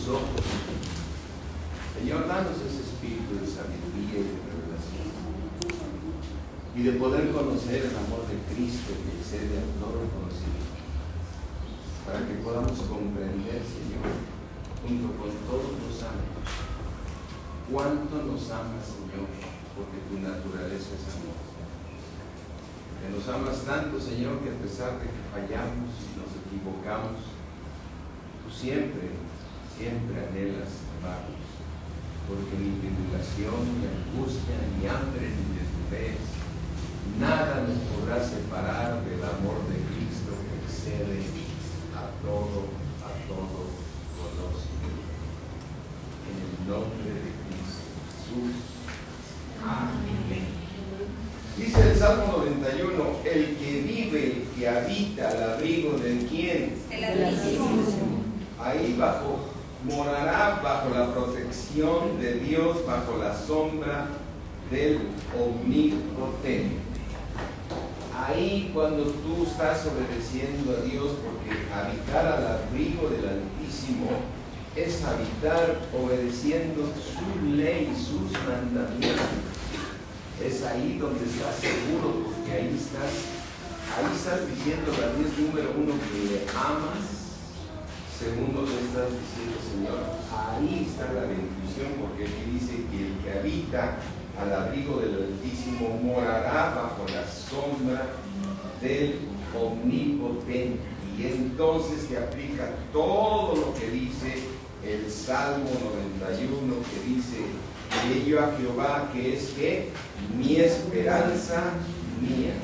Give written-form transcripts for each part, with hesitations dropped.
tus ojos. Señor, danos ese espíritu de sabiduría y de revelación, y de poder conocer el amor de Cristo que excede a todo conocimiento, para que podamos comprender, Señor, junto con todos los santos, cuánto nos amas, Señor, porque tu naturaleza es amor. Que nos amas tanto, Señor, que a pesar de que fallamos y nos equivocamos, tú siempre anhelas amarnos, porque ni tribulación, ni angustia, ni hambre, ni desnudez, nada nos podrá separar del amor de Cristo que excede a todo conocimiento. En el nombre de Cristo Jesús. Amén. Dice el Salmo 91, el que vive, el que habita al abrigo de ¿quién? El Altísimo. Ahí morará bajo la protección de Dios, bajo la sombra del Omnipotente. Ahí cuando tú estás obedeciendo a Dios, porque habitar al abrigo del Altísimo es habitar obedeciendo su ley, sus mandamientos. Es ahí donde estás seguro, porque ahí estás diciendo a Dios, número uno, que le amas. Segundo, le estás diciendo, Señor, ahí está la bendición, porque aquí dice que el que habita al abrigo del Altísimo morará bajo la sombra del Omnipotente. Y entonces te aplica todo lo que dice el Salmo 91, que dice: y yo a Jehová, que es que mi esperanza mía,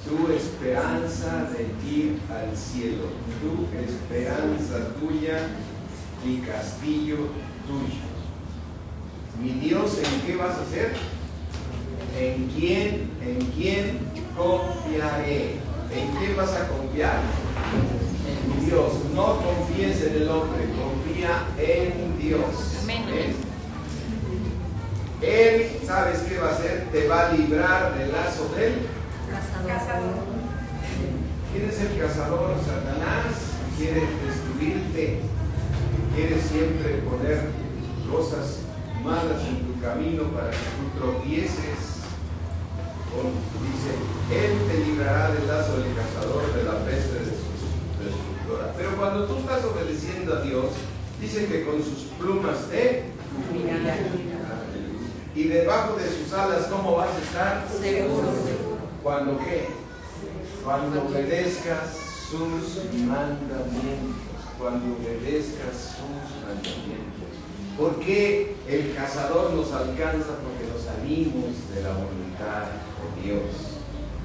tu esperanza de ir al cielo, tu esperanza tuya, mi castillo tuyo. Mi Dios, ¿en qué vas a hacer? ¿En quién confiaré? ¿En quién vas a confiar? En Dios. No confíes en el hombre, confía en Dios. Amén. Él, ¿sabes qué va a hacer? Te va a librar del lazo del Cazador. ¿Quién es el cazador? Satanás. Quiere destruirte, quiere siempre poner cosas malas en tu camino para que tú tropieces. Dice, Él te librará del lazo del cazador, de la peste de su destructora. Pero cuando tú estás obedeciendo a Dios, dice que con sus plumas te cubrirá. Y debajo de sus alas, ¿cómo vas a estar? Seguro. ¿Cuándo qué? Cuando obedezcas sus mandamientos. Cuando obedezcas sus mandamientos. ¿Por qué el cazador nos alcanza? Porque nos salimos de la voluntad de Dios.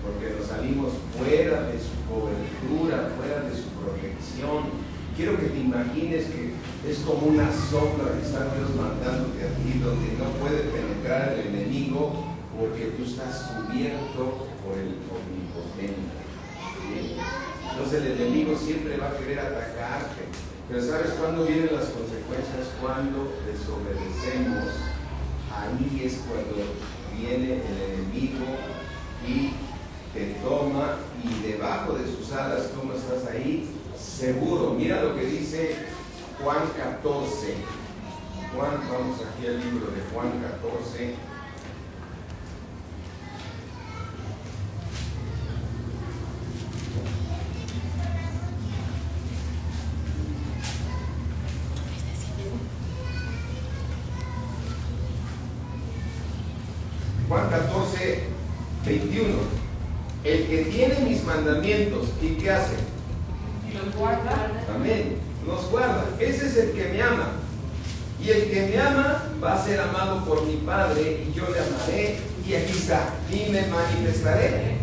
Porque nos salimos fuera de su cobertura, fuera de su protección. Quiero que te imagines que es como una sombra que está Dios mandándote a ti, donde no puede penetrar el enemigo, porque tú estás cubierto por el Omnipotente. ¿Sí? Entonces el enemigo siempre va a querer atacarte. Pero ¿sabes cuándo vienen las consecuencias? Cuando desobedecemos. Ahí es cuando viene el enemigo y te toma, y debajo de sus alas, ¿cómo estás ahí? Seguro. Mira lo que dice Juan 14. Vamos aquí al libro de Juan 14. Juan 14, 21. El que tiene mis mandamientos, ¿y qué hace? Los guarda. Amén. Los guarda. Ese es el que me ama. Y el que me ama va a ser amado por mi Padre, y yo le amaré. Y aquí está. Y me manifestaré.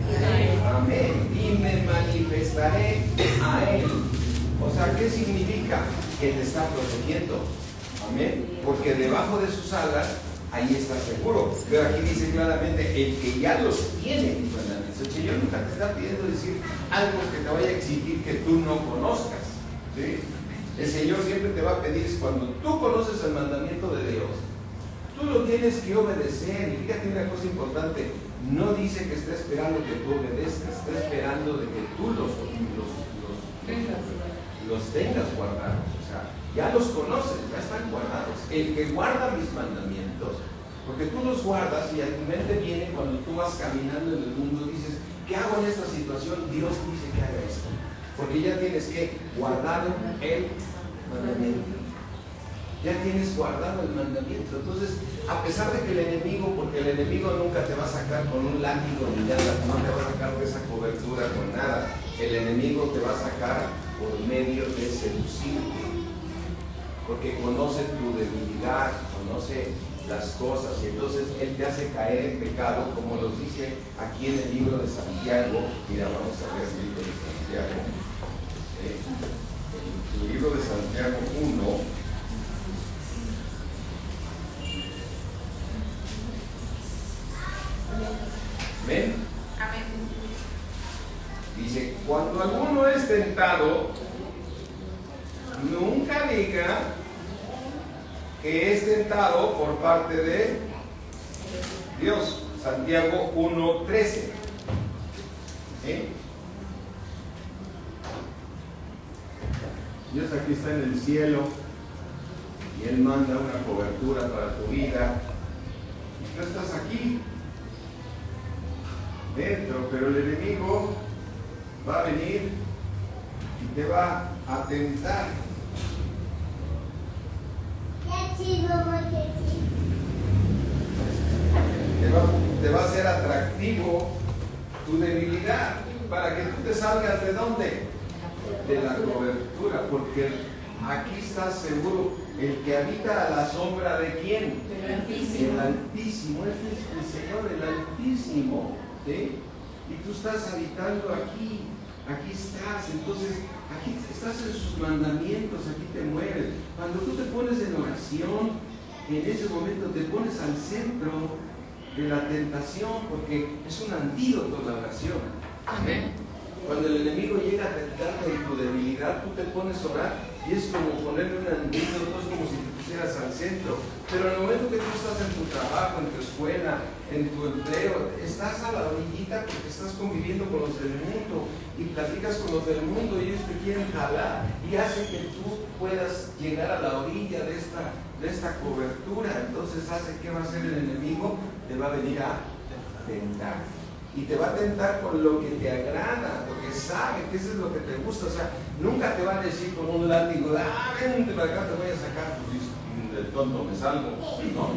Amén. Y me manifestaré a Él. O sea, ¿qué significa? Que te está protegiendo. Amén. Porque debajo de sus alas, ahí está seguro. Pero aquí dice claramente, el que ya los tiene mis mandamientos. El Señor nunca te está pidiendo decir algo que te vaya a exigir que tú no conozcas. ¿Sí? El Señor siempre te va a pedir, cuando tú conoces el mandamiento de Dios, tú lo tienes que obedecer. Y fíjate una cosa importante, no dice que está esperando que tú obedezcas, está esperando de que tú los tengas guardados. O sea, ya los conoces, el que guarda mis mandamientos, porque tú los guardas y a tu mente viene cuando tú vas caminando en el mundo, dices, ¿qué hago en esta situación? Dios dice que haga esto, porque ya tienes que guardado el mandamiento. Ya tienes guardado el mandamiento. Entonces, a pesar de que el enemigo, porque el enemigo nunca te va a sacar con un látigo ni nada, no te va a sacar de esa cobertura con nada. El enemigo te va a sacar por medio de seducirte, porque conoce tu debilidad, conoce las cosas, y entonces él te hace caer en pecado, como nos dice aquí en el libro de Santiago. Mira, vamos a ver el libro de Santiago. El libro de Santiago 1. ¿Ven? Amén. Dice, cuando alguno es tentado, nunca diga que es tentado por parte de Dios. Santiago 1:13. Dios aquí está en el cielo y Él manda una cobertura para tu vida. Y tú estás aquí dentro, pero el enemigo va a venir y te va a tentar. Te va a hacer atractivo tu debilidad para que tú te salgas de ¿dónde? De la cobertura, porque aquí estás seguro. El que habita a la sombra de ¿quién? El Altísimo. El Altísimo, es el Señor, el Altísimo. ¿Sí? Y tú estás habitando aquí estás, entonces aquí estás en sus mandamientos, aquí te mueves. Cuando tú te pones en oración, en ese momento te pones al centro de la tentación, porque es un antídoto la oración. Amén. Cuando el enemigo llega a tentarte en tu debilidad, tú te pones a orar y es como ponerle un antídoto, es como si te pusieras al centro. Pero en el momento que tú estás en tu trabajo, en tu escuela, en tu empleo, estás a la orillita porque estás conviviendo con los del mundo y platicas con los del mundo y ellos te quieren jalar y hacen que tú puedas llegar a la orilla de esta cobertura. Entonces hace, ¿qué va a hacer el enemigo? Te va a venir a tentar. Y te va a tentar con lo que te agrada, porque sabe que eso es lo que te gusta. O sea, nunca te va a decir con un látigo, vente para acá, te voy a sacar, pues del tonto me salgo. No.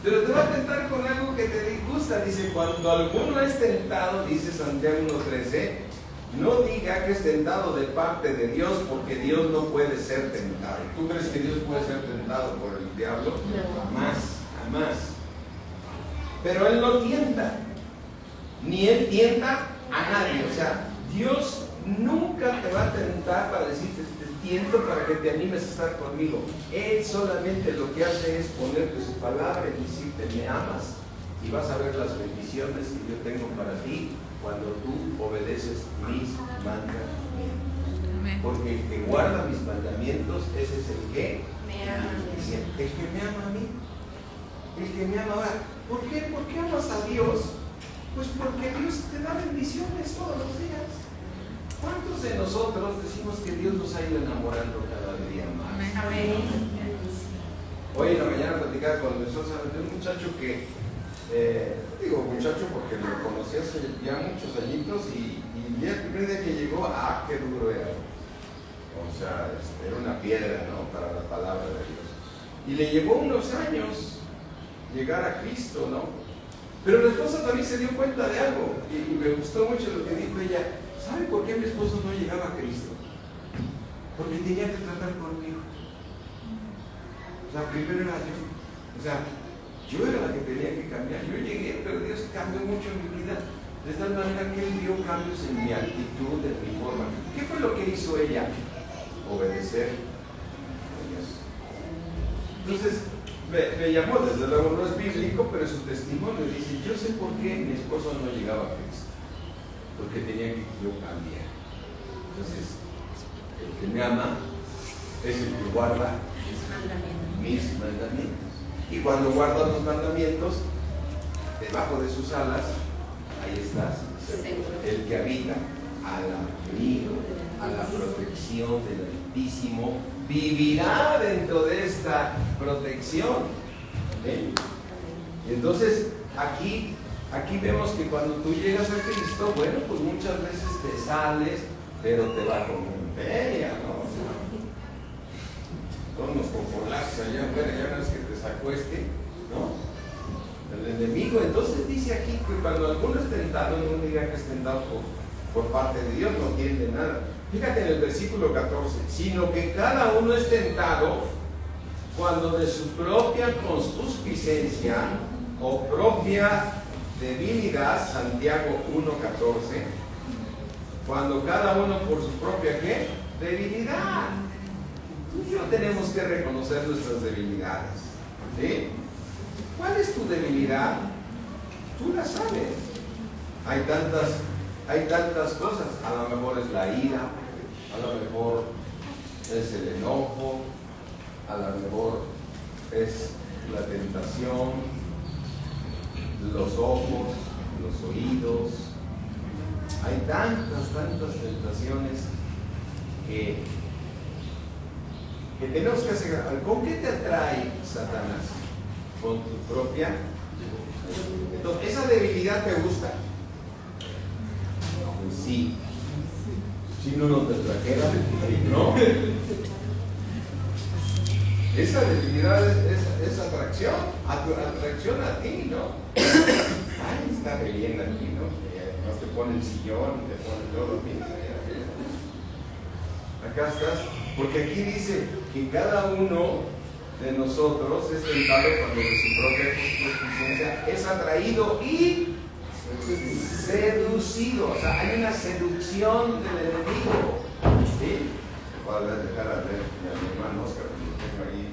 Pero te va a tentar con algo que te disgusta. Dice, cuando alguno es tentado, dice Santiago 1:13, no diga que es tentado de parte de Dios, porque Dios no puede ser tentado. ¿Tú crees que Dios puede ser tentado por el diablo? Jamás, jamás. Pero Él no tienta, ni Él tienta a nadie. O sea, Dios nunca te va a tentar para decirte, te tiento para que te animes a estar conmigo. Él solamente lo que hace es ponerte su palabra y decirte, me amas, y vas a ver las bendiciones que yo tengo para ti cuando tú obedeces mis mandamientos. Porque el que guarda mis mandamientos, ese es el que me ama. Dice, el que me ama a mí, el que me ama. ¿Por qué? ¿Por qué amas a Dios? Pues porque Dios te da bendiciones todos los días. ¿Cuántos de nosotros decimos que Dios nos ha ido enamorando cada día más? Amén. Hoy en la mañana platicaba con mi esposa de un muchacho que, digo muchacho porque lo conocí hace ya muchos añitos y el primer día que llegó, qué duro era. O sea, era una piedra, ¿no? Para la palabra de Dios. Y le llevó unos años llegar a Cristo, ¿no? Pero la esposa también se dio cuenta de algo y me gustó mucho lo que dijo ella. ¿Sabe por qué mi esposo no llegaba a Cristo? Porque tenía que tratar conmigo. O sea, primero era yo. O sea, yo era la que tenía que cambiar. Yo llegué, pero Dios cambió mucho en mi vida. De tal manera que Él vio cambios en mi actitud, en mi forma. ¿Qué fue lo que hizo ella? Obedecer a Dios. Entonces, me llamó, desde luego no es bíblico, pero su testimonio dice, yo sé por qué mi esposo no llegaba a Cristo, porque tenía que yo cambiar. Entonces, el que me ama es el que guarda mis mandamientos. Y cuando guarda los mandamientos, debajo de sus alas, ahí estás, el que habita al abrigo, a la protección del Altísimo, vivirá dentro de esta protección. ¿Sí? Y entonces aquí vemos que cuando tú llegas a Cristo, bueno, pues muchas veces te sales, pero te va como en feria, ¿no? Todos nos conformazos allá afuera, ya no es que te sacueste, ¿no? El enemigo. Entonces dice aquí que cuando alguno es tentado, no diga que es tentado por parte de Dios, no entiende nada. Fíjate en el versículo 14, sino que cada uno es tentado cuando de su propia concupiscencia o propia debilidad, Santiago 1:14, cuando cada uno por su propia ¿qué? Debilidad. Tú y yo tenemos que reconocer nuestras debilidades, ¿sí? ¿Cuál es tu debilidad? Tú la sabes. Hay tantas cosas. A lo mejor es la ira, a lo mejor es el enojo, a lo mejor es la tentación, los ojos, los oídos. Hay tantas tentaciones que tenemos que hacer. ¿Con qué te atrae Satanás? Con tu propia. Entonces, ¿esa debilidad te gusta? Pues sí. Si no te trajera, no. Esa debilidad es atracción, atracción a ti, ¿no? Ay, está bien aquí, ¿no? No te pone el sillón, te pone todo. Mira. Acá estás, porque aquí dice que cada uno de nosotros es tentado cuando de su propia concupiscencia es atraído y seducido. O sea, hay una seducción del enemigo. ¿Sí? Voy a dejar a ver a mi hermano Oscar, que lo tengo ahí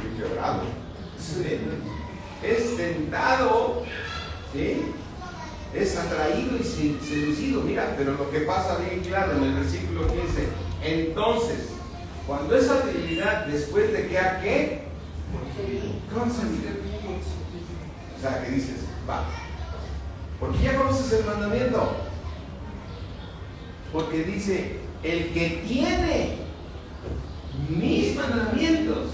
muy quebrado. ¿Sí? Es tentado, ¿sí? Es atraído y seducido. Mira, pero lo que pasa bien claro en el versículo 15, entonces, cuando esa debilidad, después de que ha ¿qué? Concebido. O sea, que dices, va, porque ya conoces el mandamiento. Porque dice, el que tiene mis mandamientos.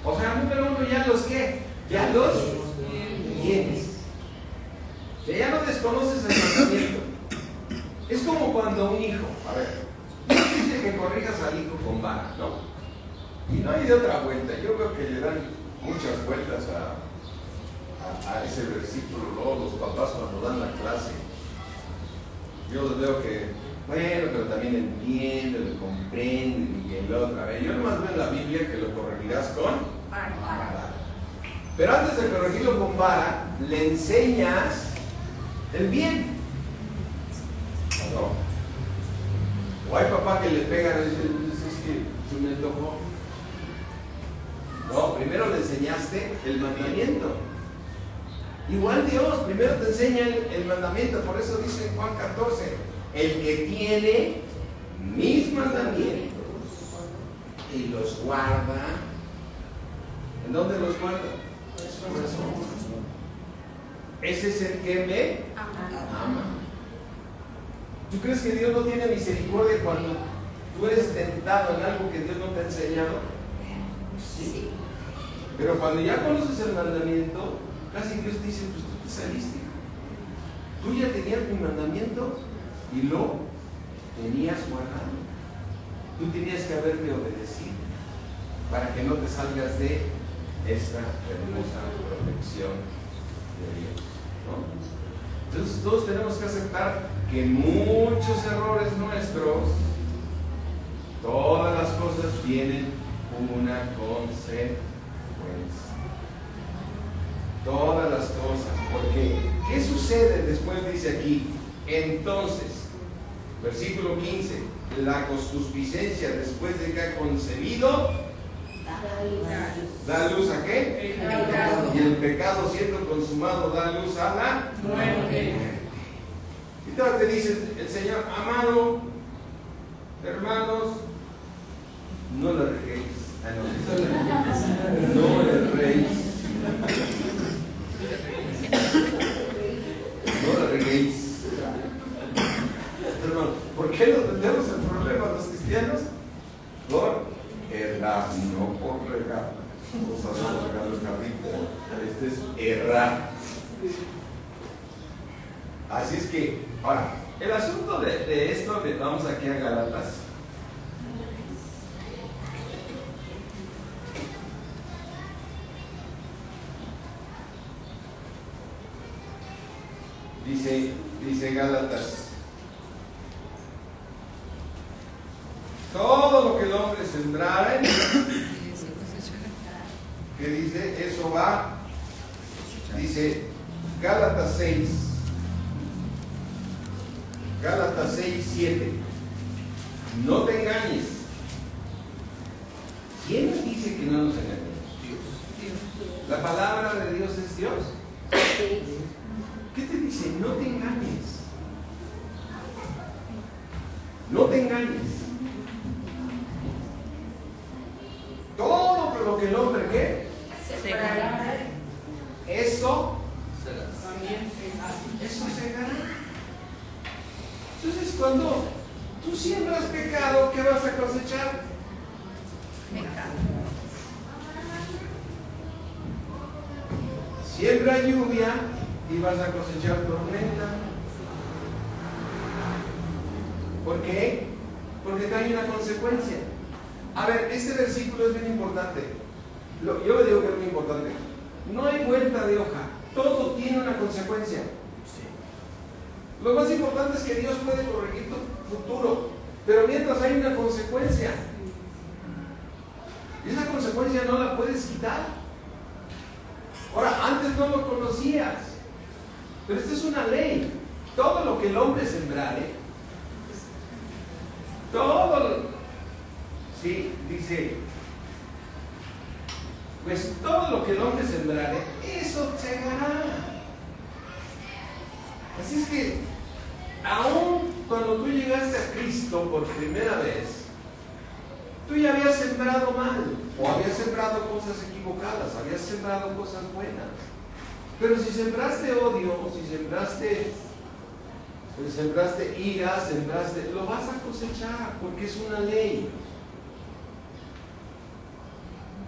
O sea, número uno, ya los ¿qué? Ya los tienes. O sea, ya no desconoces el mandamiento. Es como cuando un hijo, a ver, Dios dice que corrijas al hijo con vara, ¿no? Y no hay de otra vuelta. Yo creo que le dan muchas vueltas a ese versículo, luego los papás cuando dan la clase. Yo veo que, bueno, pero también entienden, lo comprenden y el otro. A ver, yo nomás veo en la Biblia que lo corregirás con vara. Pero antes de corregirlo con vara, le enseñas el bien. ¿No? O hay papá que le pegan y dicen, es que se me tocó. No, primero le enseñaste el mandamiento. Igual Dios, primero te enseña el mandamiento. Por eso dice en Juan 14, el que tiene mis mandamientos y los guarda. ¿En dónde los guarda? En su corazón. Ese es el que me ama. ¿Tú crees que Dios no tiene misericordia cuando tú eres tentado en algo que Dios no te ha enseñado? Sí. Pero cuando ya conoces el mandamiento, casi Dios te dice, pues tú te saliste. Tú ya tenías mi mandamiento y lo tenías guardado. Tú tenías que haberme obedecido para que no te salgas de esta hermosa protección de Dios, ¿no? Entonces todos tenemos que aceptar que muchos errores nuestros, todas las cosas tienen una consecuencia. Todas las cosas. Porque, ¿qué sucede después? Dice aquí, entonces, versículo 15, la concupiscencia después de que ha concebido, da luz a qué? Y el pecado siendo consumado da luz a la muerte. Y entonces te dice el Señor, amado, hermanos, no le reguéis. No le reguéis. No le reguéis. Todos sabemos sacar el carrito. Este es errar. Así es que, ahora, el asunto de esto, vamos aquí a Gálatas. Dice Gálatas, todo lo que el hombre sembrare, ¿qué dice? Eso va, dice Gálatas 6, 7. No te engañes. ¿Quién nos dice que no nos engañemos? Dios. La palabra de Dios es Dios. ¿Qué te dice? No te engañes. No te engañes. Todo lo que el hombre ¿qué? Eso segará. Entonces cuando tú siembras pecado, ¿qué vas a cosechar? Pecado. Siembra lluvia y vas a cosechar tormenta. ¿Por qué? Porque hay una consecuencia. A ver, este versículo es bien importante. Yo le digo que es muy importante. No hay vuelta de hoja. Todo tiene una consecuencia. Lo más importante es que Dios puede corregir tu futuro, pero mientras hay una consecuencia, y esa consecuencia no la puedes quitar. Ahora, antes no lo conocías, pero esta es una ley. Todo lo que el hombre sembrare, dice, pues todo lo que el hombre sembrare, eso segará. Así es que, aún cuando tú llegaste a Cristo por primera vez, tú ya habías sembrado mal, o habías sembrado cosas equivocadas, habías sembrado cosas buenas. Pero si sembraste odio, si sembraste ira, lo vas a cosechar, porque es una ley.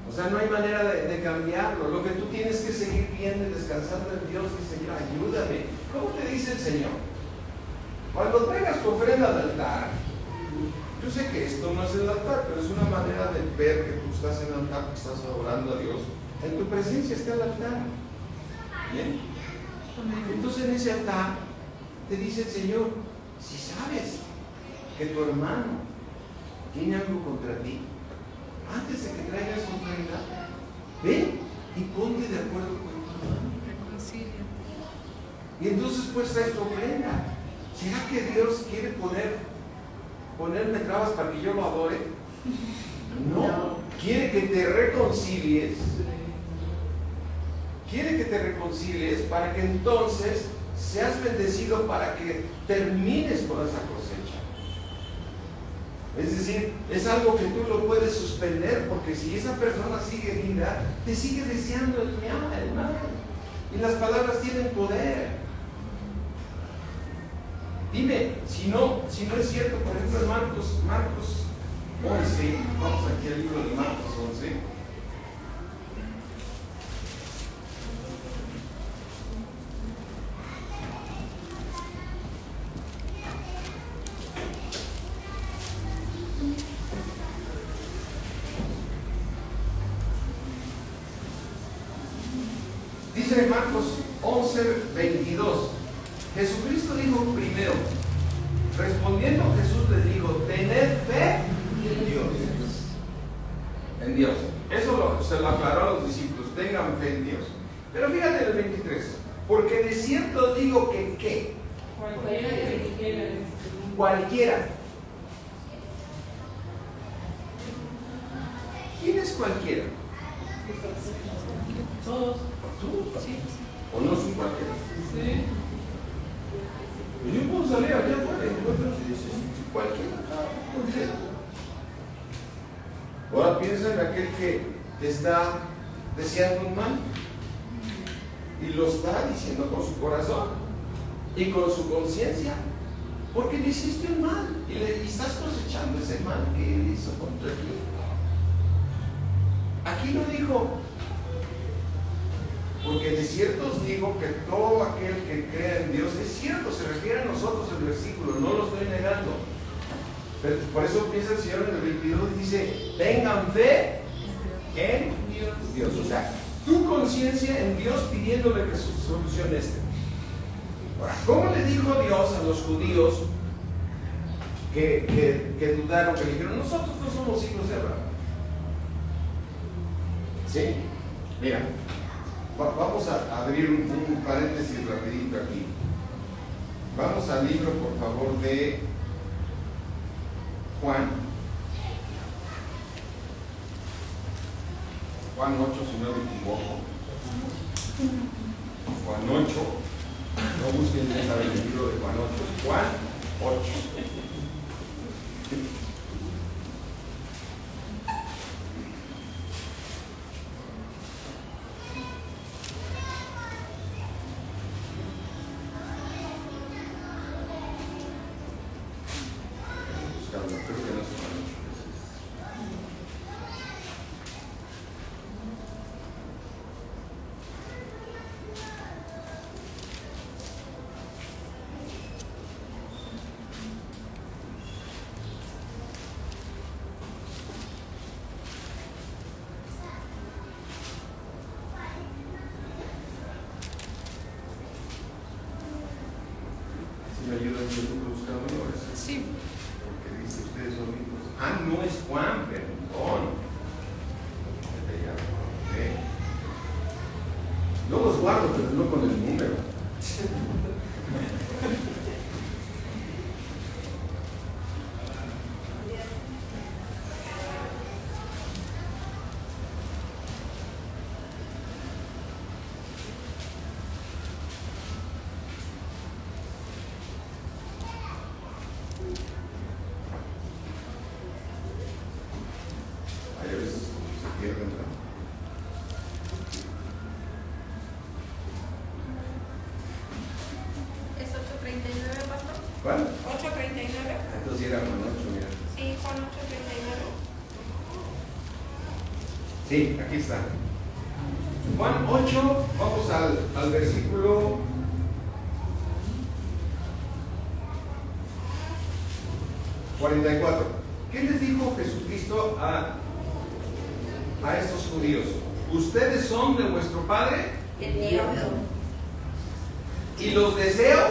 O sea, no hay manera de cambiarlo. Lo que tú tienes que seguir viendo y descansando en Dios y Señor, ayúdame. ¿Cómo te dice el Señor? Cuando traigas tu ofrenda al altar, yo sé que esto no es el altar, pero es una manera de ver que tú estás en el altar, que estás adorando a Dios. En tu presencia está el altar. ¿Bien? Entonces en ese altar te dice el Señor, si sabes que tu hermano tiene algo contra ti, antes de que traigas tu ofrenda, ven y ponte de acuerdo con tu hermano. Reconcilia. Y entonces pues traes tu ofrenda. ¿Será que Dios quiere ponerme trabas para que yo lo adore? No. Quiere que te reconcilies. Quiere que te reconcilies para que entonces seas bendecido, para que termines con esa cosecha. Es decir, es algo que tú lo puedes suspender, porque si esa persona sigue herida, te sigue deseando el mal. Y las palabras tienen poder. Dime, si no es cierto, por ejemplo, en Marcos 11, vamos aquí al libro de Marcos 11. Dice Marcos 11:22, Jesucristo dijo primero, respondiendo Jesús le dijo, tened fe en Dios. Eso se lo aclaró a los discípulos, tengan fe en Dios. Pero fíjate el 23, porque de cierto digo que ¿qué? Cualquiera. ¿Quién es cualquiera? Todos. ¿Tú? Sí. ¿O no son cualquiera? Sí. Pues yo puedo salir allá afuera y encuentro cualquiera. Ahora piensa en aquel que te está deseando un mal y lo está diciendo con su corazón y con su conciencia, porque le hiciste un mal y estás cosechando ese mal que él hizo contra ti. Aquí no dijo, porque de cierto os digo que todo aquel que crea en Dios, es cierto, se refiere a nosotros el versículo, no lo estoy negando. Pero por eso piensa el Señor en el 22 y dice, tengan fe en Dios. O sea, tu conciencia en Dios pidiéndole que solucione esto. Ahora, ¿cómo le dijo Dios a los judíos que dudaron, que dijeron, nosotros no somos hijos de Abraham? ¿Sí? Mira, vamos a abrir un paréntesis rapidito aquí. Vamos al libro, por favor, de Juan 8, si no me equivoco. Juan 8. No busquen, ya saben, el libro de Juan 8. Juan 8. Creo que no es Juan 8. ¿Sí me ayudan buscando? Sí. Porque dice ustedes son hijos. Ah, no es Juan, perdón. Okay. No los guardo, pero no con el número. Hay veces se pierden, ¿no? ¿Es 8:39, pastor? ¿Cuál? 8:39. Entonces era Juan 8, mira. Sí, Juan 8:39. Sí, aquí está. Juan 8, vamos al versículo 44. ¿Qué les dijo Jesucristo a estos judíos? ¿Ustedes son de vuestro padre? El diablo. ¿Y los deseos?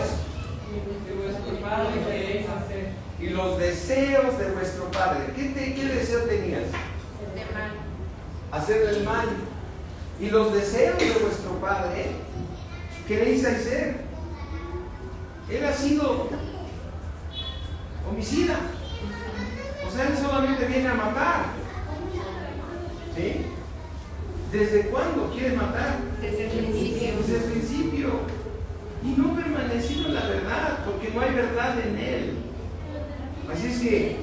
De vuestro padre queréis hacer. Y los deseos de vuestro padre. ¿Qué deseo tenías? De mal. Hacer el mal. Y los deseos de vuestro padre queréis hacer. Él ha sido homicida. O sea, él solamente viene a matar. ¿Sí? ¿Desde cuándo quiere matar? Desde el principio. Desde el principio. Y no permanecido en la verdad, porque no hay verdad en él. Así es que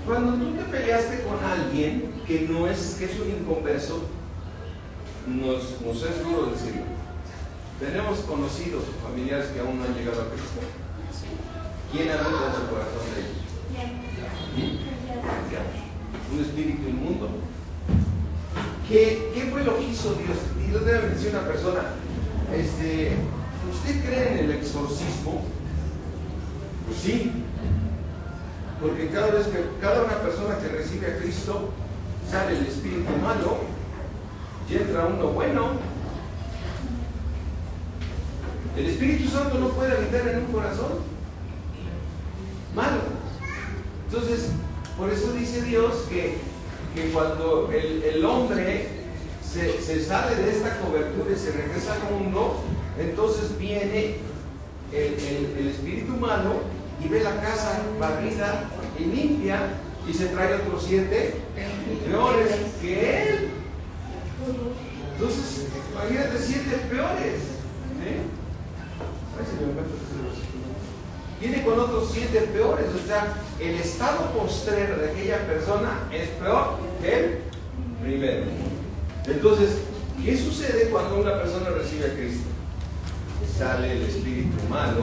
cuando tú te peleaste con alguien que es un inconverso, nos es duro decirlo. Tenemos conocidos o familiares que aún no han llegado a Cristo. ¿Quién ha roto su corazón de ellos? Un espíritu inmundo. ¿Qué fue lo que hizo Dios? Dios debe decir a una persona, ¿usted cree en el exorcismo? Pues sí, porque cada una persona que recibe a Cristo sale el espíritu malo y entra uno bueno. El Espíritu Santo no puede habitar en un corazón malo. Entonces, por eso dice Dios que cuando el hombre se sale de esta cobertura y se regresa al mundo, entonces viene el espíritu malo y ve la casa barrida y limpia y se trae otros 7 peores que él. Entonces, imagínate 7 peores. Viene con otros 7 peores. O sea, el estado postrero de aquella persona es peor que el primero. Entonces, ¿qué sucede cuando una persona recibe a Cristo? Sale el espíritu malo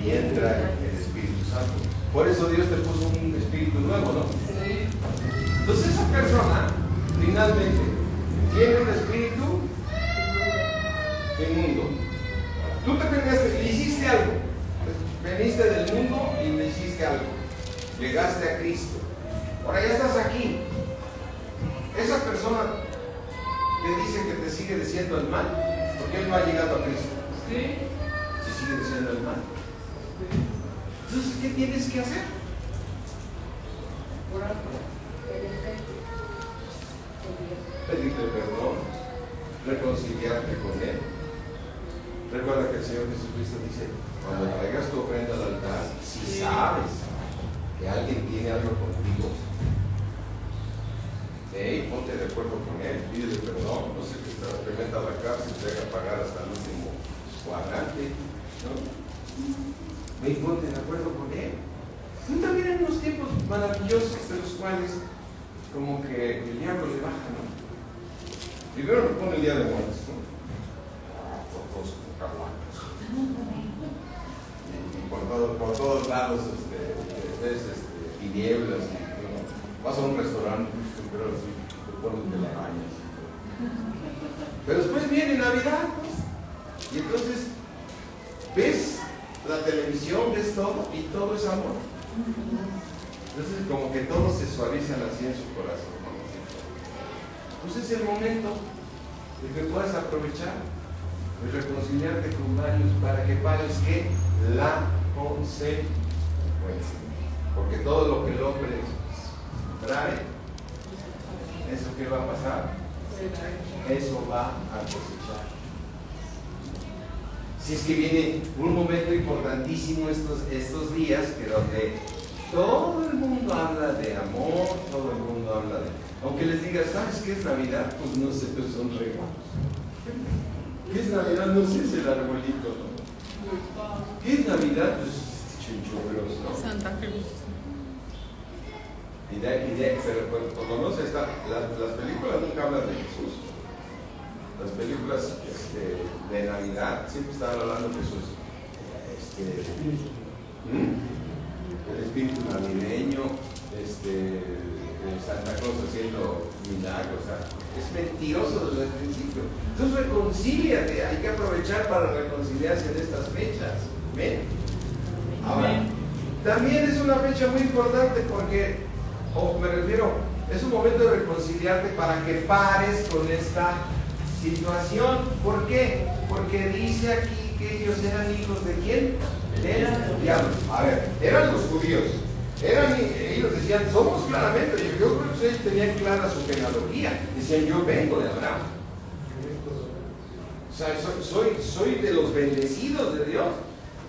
y entra el Espíritu Santo. Por eso Dios te puso un espíritu nuevo, ¿no? Sí. Entonces esa persona, finalmente, tiene un espíritu inmundo. Tú te pegaste, le hiciste algo. Veniste del mundo y le hiciste algo. Llegaste a Cristo. Ahora ya estás aquí. Esa persona te dice que te sigue diciendo el mal, porque él no ha llegado a Cristo. Sí. Te sigue diciendo el mal. Entonces, ¿qué tienes que hacer? Orar. Pedirle perdón, reconciliarte con Él. Recuerda que el Señor Jesucristo dice, cuando traigas tu ofrenda al altar, si sabes que alguien tiene algo contigo, ponte de acuerdo con Él, pídele perdón, no sé que te meta a la cárcel, te haga pagar hasta el último cuadrante, ¿no? Ve y ponte de acuerdo con Él. Y también hay unos tiempos maravillosos de los cuales como que el diablo le baja, ¿no? Primero nos pone el Día de Muertos, ¿no? Todos como caguanos. Y por todos lados ves tinieblas. Y, vas a un restaurante, pero te ponen telarañas. Pero después viene Navidad, ¿no? Y entonces ves la televisión, ves todo, y todo es amor. Entonces como que todos se suavizan así en su corazón, ¿no? Pues es el momento de que puedas aprovechar y reconciliarte con varios para que pagues ¿qué? La consecuencia. Porque todo lo que el hombre trae, ¿eso qué va a pasar? Eso va a cosechar. Si es que viene un momento importantísimo estos días, que donde todo el mundo habla de amor, todo el mundo habla de... Aunque les digas, ¿sabes qué es Navidad? Pues no sé, pues son regalos. ¿Qué es Navidad? No sé, es el arbolito, ¿no? ¿Qué es Navidad? Pues chinchurros, ¿no? Santa Cruz. Y de ahí, pero cuando no se está, las películas nunca hablan de Jesús. Las películas de Navidad siempre están hablando de Jesús. El espíritu navideño, Santa Claus haciendo milagros. O sea, es mentiroso desde el principio. Entonces reconcíliate, hay que aprovechar para reconciliarse en estas fechas. ¿Ven? Ahora, también es una fecha muy importante porque, me refiero, es un momento de reconciliarte para que pares con esta situación. ¿Por qué? Porque dice aquí que ellos eran hijos de ¿quién? Del diablo. A ver, eran los judíos. Ellos decían, somos claramente, yo creo que ellos tenían clara su genealogía. Decían, yo vengo de Abraham. O sea, soy de los bendecidos de Dios.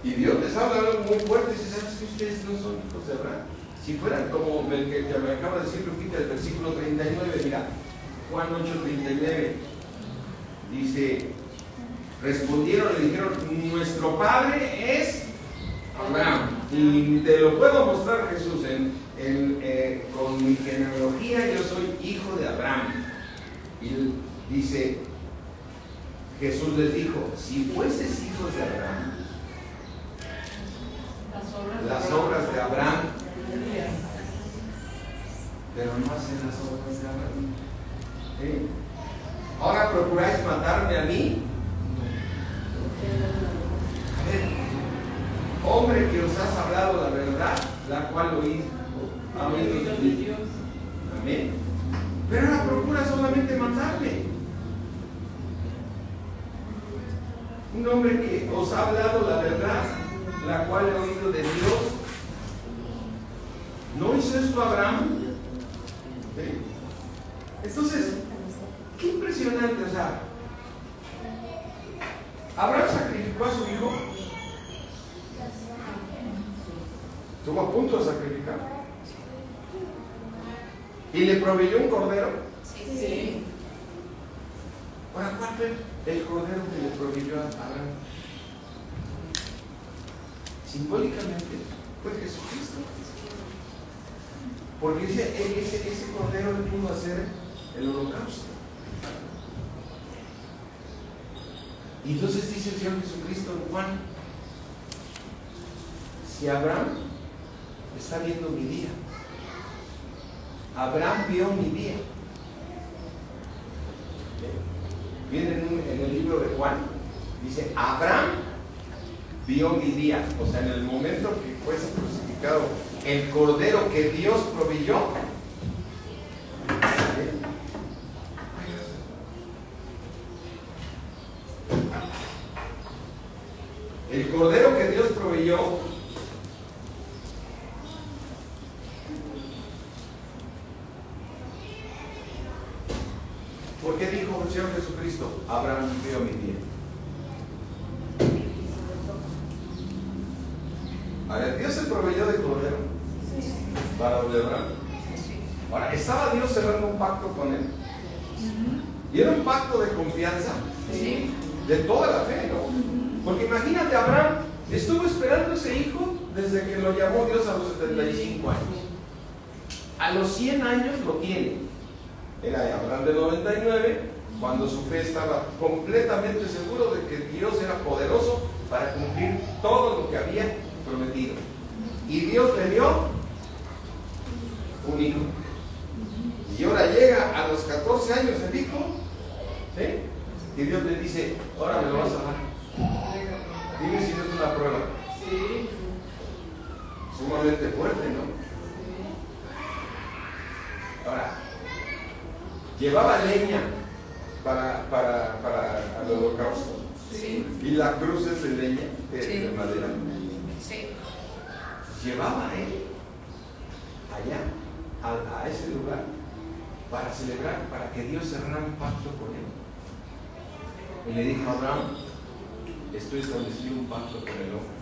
Y Dios les habla algo muy fuerte y dice, ¿sabes que ustedes no son hijos de Abraham? Si fueran como el que me acaba de decir Lupita, el versículo 39, mira, Juan 8:39, dice, respondieron, le dijeron, nuestro padre es Abraham. Y te lo puedo mostrar, Jesús, con mi genealogía, yo soy hijo de Abraham. Y dice, Jesús les dijo, si fueses hijos de Abraham, las obras de Abraham, pero no hacen las obras de Abraham. ¿Sí? Ahora procuráis matarme a mí. A ver, hombre que os has hablado la verdad, la cual oíd, ha oído de Dios. Amén. Pero ahora procura solamente matarme. Un hombre que os ha hablado la verdad, la cual he oído de Dios. ¿No hizo esto Abraham? ¿Sí? Entonces, qué impresionante, o sea, Abraham sacrificó a su hijo. Estuvo a punto de sacrificar. Y le proveyó un cordero. Sí. Ahora, ¿cuál fue el cordero que le proveyó a Abraham? Simbólicamente fue Jesucristo. Porque ese cordero le pudo hacer el holocausto. Y entonces dice el Señor Jesucristo en Juan, si Abraham está viendo mi día. Abraham vio mi día. Viene en el libro de Juan, dice, Abraham vio mi día. O sea, en el momento que fue crucificado el cordero que Dios proveyó, el cordero que Dios proveyó, ¿por qué dijo el Señor Jesucristo? Abraham vio mi día. A ver, Dios se proveyó de cordero para Abraham. Ahora, ¿estaba Dios cerrando un pacto con él? Y era un pacto de confianza, de toda la fe, ¿no? Porque imagínate, Abraham estuvo esperando ese hijo desde que lo llamó Dios a los 75 años. A los 100 años lo tiene. Era Abraham de 99, cuando su fe estaba completamente seguro de que Dios era poderoso para cumplir todo lo que había prometido. Y Dios le dio un hijo. Y ahora llega a los 14 años el hijo, ¿sí? Y Dios le dice, ahora me lo vas a dar. Dime si no es una prueba. Sí. Sumamente fuerte, ¿no? Ahora, llevaba leña para el holocausto. Sí. Y la cruz es de leña, de Sí. madera. Sí. Llevaba él allá, a ese lugar, para celebrar, para que Dios cerrara un pacto con él. Y le dijo a Abraham, estoy estableciendo un pacto con el hombre.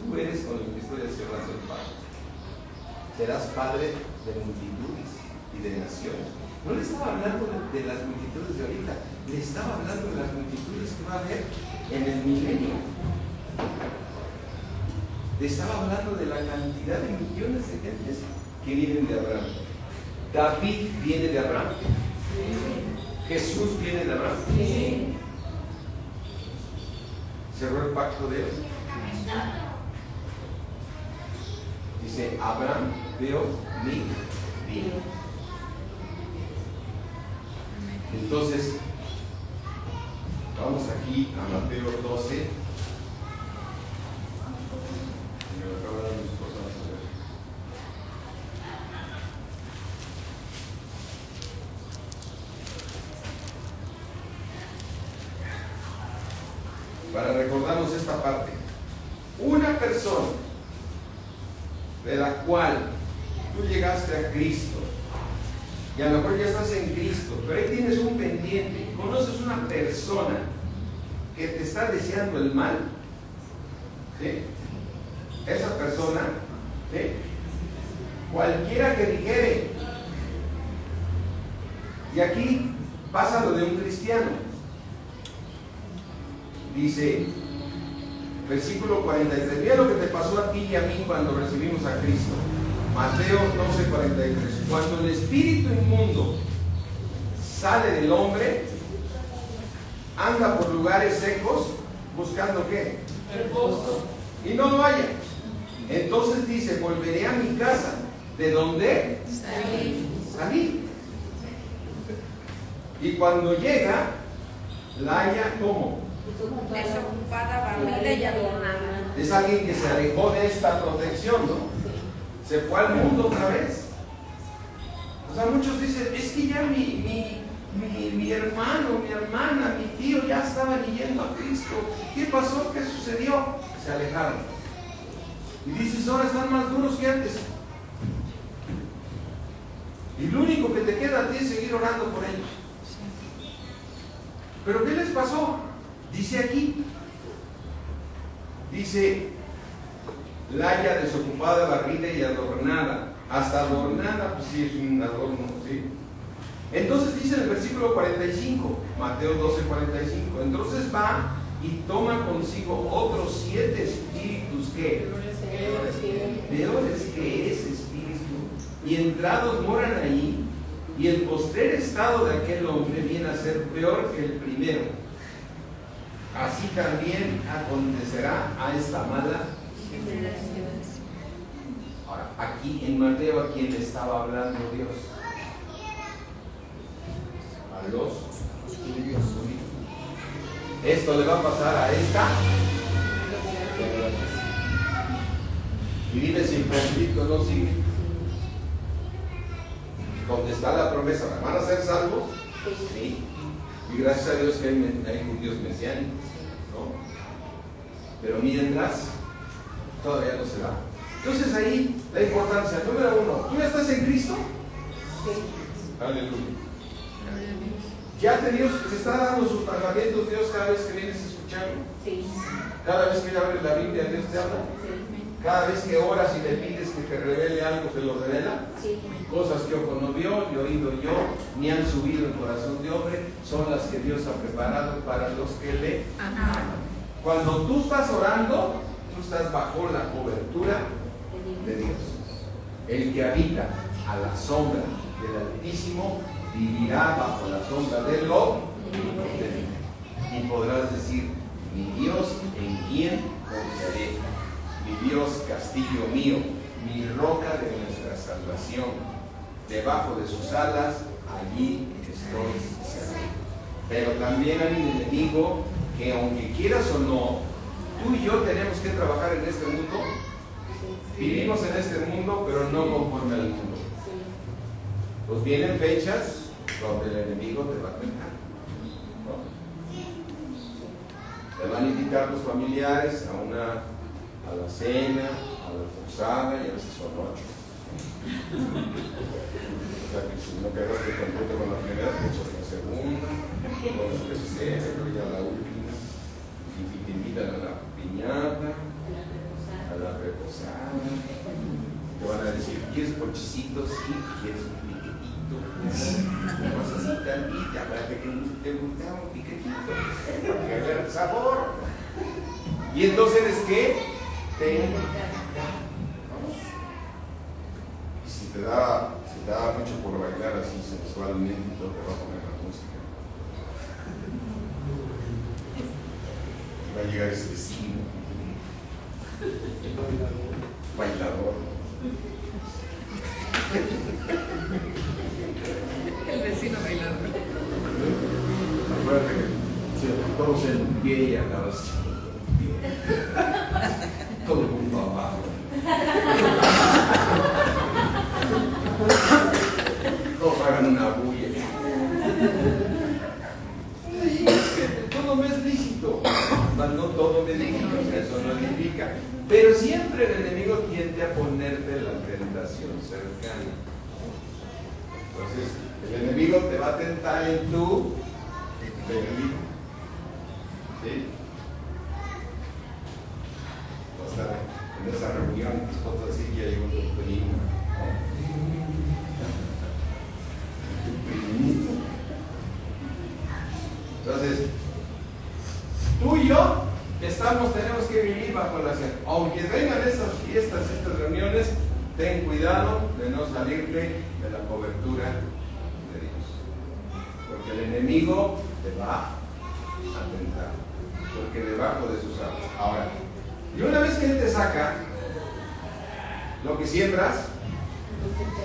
Tú eres con el que estoy cerrando el pacto. Serás padre de multitudes y de naciones. No le estaba hablando de las multitudes de ahorita, le estaba hablando de las multitudes que va a haber en el milenio. Le estaba hablando de la cantidad de millones de gentes que vienen de Abraham. David viene de Abraham. Jesús viene de Abraham. Cerró el pacto de él. Dice, Abraham vio mi vida. Entonces, vamos aquí a Mateo 12. Me acaba de dar mis cosas a ver. Para recordarnos esta parte. Una persona de la cual tú llegaste a Cristo, y a lo mejor ya estás en Cristo, pero ahí tienes un pendiente, conoces una persona que te está deseando el mal, ¿sí? Esa persona, ¿sí? Cualquiera que dijere, y aquí pasa lo de un cristiano, dice, versículo 43, mira lo que te pasó a ti y a mí cuando recibimos a Cristo. Mateo 12:43. Cuando el espíritu inmundo sale del hombre, anda por lugares secos, buscando ¿qué? El pozo. Y no lo halla. Entonces dice, volveré a mi casa, ¿de dónde? Salí. Y cuando llega, la halla ¿cómo? Desocupada, barrida y adornada. Es alguien que se alejó de esta protección, ¿no? Se fue al mundo otra vez. O sea, muchos dicen, es que ya mi hermano, mi hermana, mi tío ya estaban yendo a Cristo. ¿Qué pasó? ¿Qué sucedió? Se alejaron. Y dices, ahora están más duros que antes. Y lo único que te queda a ti es seguir orando por ellos. ¿Pero qué les pasó? Dice aquí, dice, la haya desocupada, barrida y adornada. Hasta adornada, pues sí, es un adorno, ¿sí? Entonces dice en el versículo 45, Mateo 12:45, entonces va y toma consigo otros 7 espíritus que peores que ese espíritu, y entrados moran allí, y el postrer estado de aquel hombre viene a ser peor que el primero. Así también acontecerá a esta mala. Aquí en Mateo, ¿a quién le estaba hablando Dios? A los judíos. Esto le va a pasar a esta. Y dime si el conflicto no sigue. ¿Dónde está la promesa? ¿Van a ser salvos? Sí. Y gracias a Dios que hay judíos mesiánicos, ¿no? Pero mientras, todavía no se da. Entonces ahí la importancia, número uno, ¿tú ya estás en Cristo? Sí. Aleluya. Ya te está dando sus mandamientos Dios cada vez que vienes a escucharlo. Sí. Cada vez que abres la Biblia, Dios te habla. Sí. Cada vez que oras y le pides que te revele algo, te lo revela. Sí. Cosas que ojo no vio, ni oído yo, ni han subido el corazón de hombre, son las que Dios ha preparado para los que le aman. Cuando tú estás orando, tú estás bajo la cobertura de Dios. El que habita a la sombra del Altísimo vivirá bajo la sombra del Omnipotente. Y podrás decir: mi Dios, en quien confiaré. Mi Dios, castillo mío, mi roca de nuestra salvación. Debajo de sus alas, allí estoy seguro. Pero también hay un enemigo que, aunque quieras o no, tú y yo tenemos que trabajar en este mundo. Vivimos en este mundo, pero no conforme al mundo. Pues vienen fechas donde el enemigo te va a tentar, ¿no? Te van a invitar tus familiares a la cena, a la posada, y a veces son 8. O sea que si no quedaste contento con la primera, te echas la segunda, con la tercera, y ya la última. Y te invitan a la piñata, a la reposada. Te van a decir: ¿quieres pochecitos? Sí. ¿Quieres un piquetito? Vamos así tantita para que te guste un piquetito, para que vea el sabor. Y entonces, ¿qué? Y si te da mucho por bailar así sensualmente, te va a poner la música. Va a llegar ese vecino bailador. El vecino bailador. Acuérdate que todos en pie y andabas todo el mundo abajo. Todos hagan una bulla. Todo me es lícito, mas no todo me es lícito. Eso no significa. Pero siempre el enemigo tiende a ponerte la tentación cercana. Entonces, el enemigo te va a tentar en tu debilidad. ¿Sí? O sea, en esa reunión, nosotros así que ya llegó tu primo. Entonces, tú y yo tenemos que vivir bajo la fe. Aunque vengan estas fiestas, estas reuniones, ten cuidado de no salirte de la cobertura de Dios. Porque el enemigo te va a tentar. Porque debajo de sus alas. Ahora, y una vez que Él te saca, lo que siembras,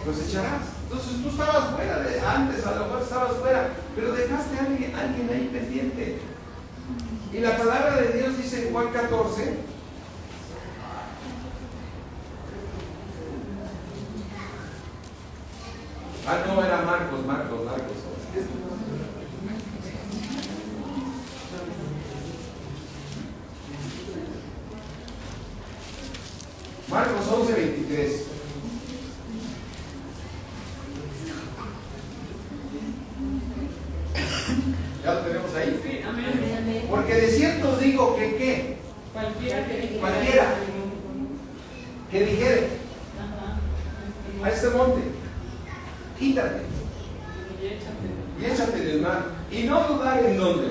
cosecharás. Entonces tú estabas fuera, antes a lo mejor estabas fuera, pero dejaste a alguien ahí pendiente. Y la palabra de Dios dice en Juan 14, no era Marcos. Marcos 11:23. ¿Ya lo tenemos ahí? Sí, amén. Porque de cierto os digo que ¿qué? Cualquiera que dijere a este monte, quítate y échate en el mar, y no dudar en dónde.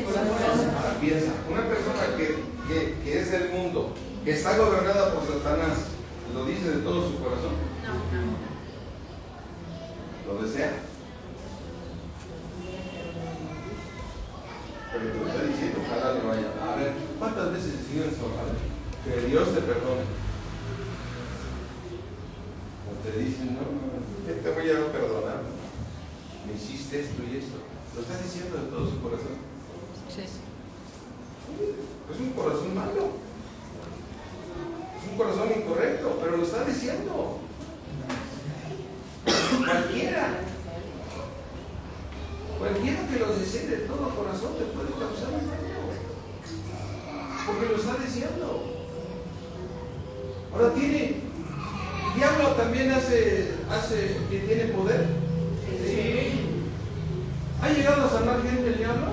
Ahora piensa, una persona que es del mundo, que está gobernada por Satanás, ¿lo dice de todo su corazón? No. ¿Lo desea? Pero te lo está diciendo, ojalá no vaya. A ver, ¿cuántas veces el Señor es ojalá? Que Dios te perdone. no, te voy a perdonar. Me hiciste esto y esto. Lo está diciendo de todo su corazón. Sí. Es un corazón malo. Es un corazón incorrecto, pero lo está diciendo. Cualquiera que lo desee de todo corazón te puede causar un daño. Porque lo está diciendo. Ahora el diablo también hace que tiene poder. Sí. ¿Ha llegado a sanar gente el diablo?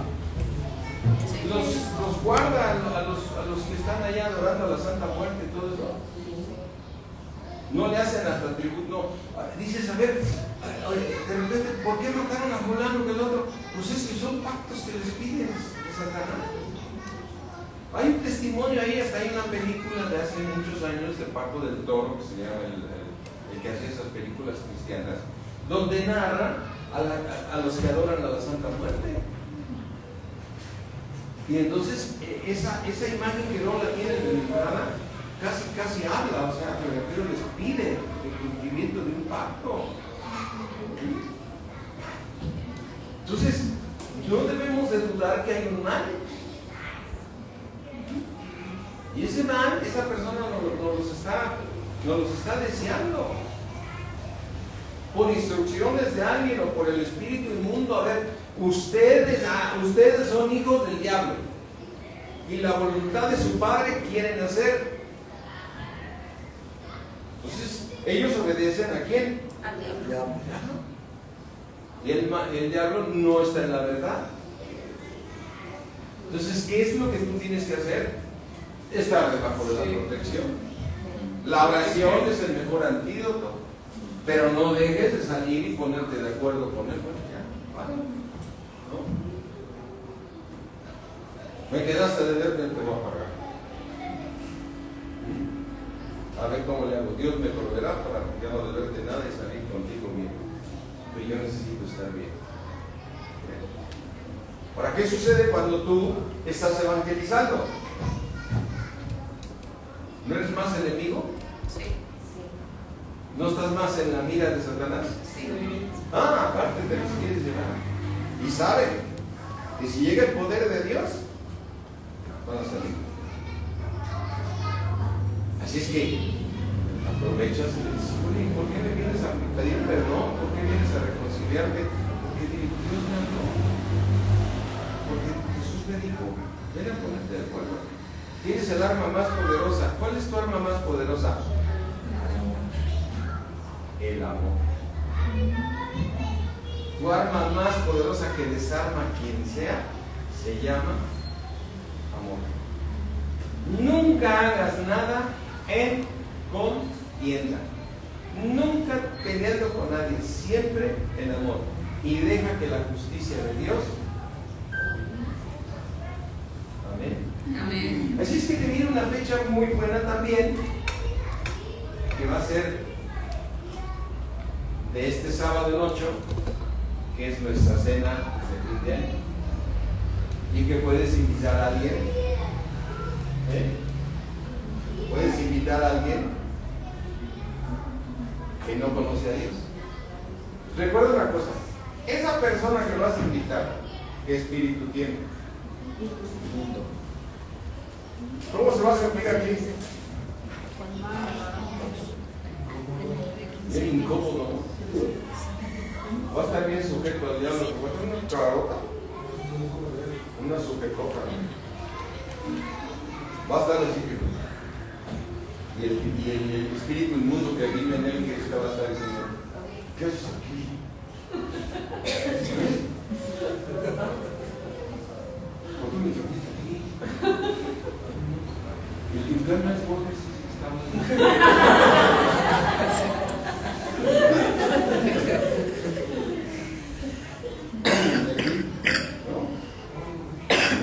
Sí. Los guarda a los que están allá adorando a la Santa Muerte y todo eso. No le hacen hasta tributo, no. Dices, a ver, de repente, ¿por qué mataron a fulano que el otro? Pues es que son pactos que les pides de Satanás. Hay un testimonio ahí, hasta hay una película de hace muchos años, de Paco del Toro, que se llama el que hace esas películas cristianas, donde narra a los que adoran a la Santa Muerte. Y entonces, esa imagen que no la tienen deliberada, casi habla, o sea, pero les pide el cumplimiento de un pacto. Entonces, no debemos de dudar que hay un mal. Y ese mal, esa persona nos los está deseando. Por instrucciones de alguien o por el espíritu inmundo. A ver, ustedes son hijos del diablo. Y la voluntad de su padre quieren hacer. Entonces, ellos obedecen ¿a quién? Al diablo. Y el diablo no está en la verdad. Entonces, ¿qué es lo que tú tienes que hacer? Estar debajo de la protección. La oración es el mejor antídoto. Pero no dejes de salir y ponerte de acuerdo con él. Bueno, ya, vale. ¿No? Me quedaste de ver, te voy a pagar. A ver cómo le hago. Dios me proveerá para ya no deberte nada y salir contigo bien. Pero yo necesito estar bien. ¿Para qué sucede cuando tú estás evangelizando? ¿No eres más enemigo? Sí. ¿No estás más en la mira de Satanás? Sí. Aparte te los quieres llevar. Y sabe que si llega el poder de Dios, van a salir. Así es que aprovechas y le dices, oye, ¿por qué me vienes a pedir perdón? ¿Por qué vienes a reconciliarte? Porque Dios me habló. Porque Jesús me dijo, ven a ponerte de acuerdo. Tienes el arma más poderosa. ¿Cuál es tu arma más poderosa? El amor. Tu arma más poderosa que desarma a quien sea se llama amor. Nunca hagas nada en contienda. Nunca peleando con nadie, siempre en amor. Y deja que la justicia de Dios. Amén. Amén. Así es que te viene una fecha muy buena también, que va a ser de este sábado el 8, que es nuestra cena de fin de año. Y que puedes invitar a alguien. Puedes invitar a alguien que no conoce a Dios. Recuerda una cosa, esa persona que vas a invitar, ¿qué espíritu tiene? ¿Cómo se va a sentir aquí? Bien incómodo, ¿no? Va a estar bien sujeto al diablo. ¿Te puede una carota? Una sujetota. Va a estar así que... Y el espíritu inmundo que vive en él, que va a estar diciendo, ¿qué haces aquí? ¿Por qué me trajiste aquí? Y el infierno es porque estamos...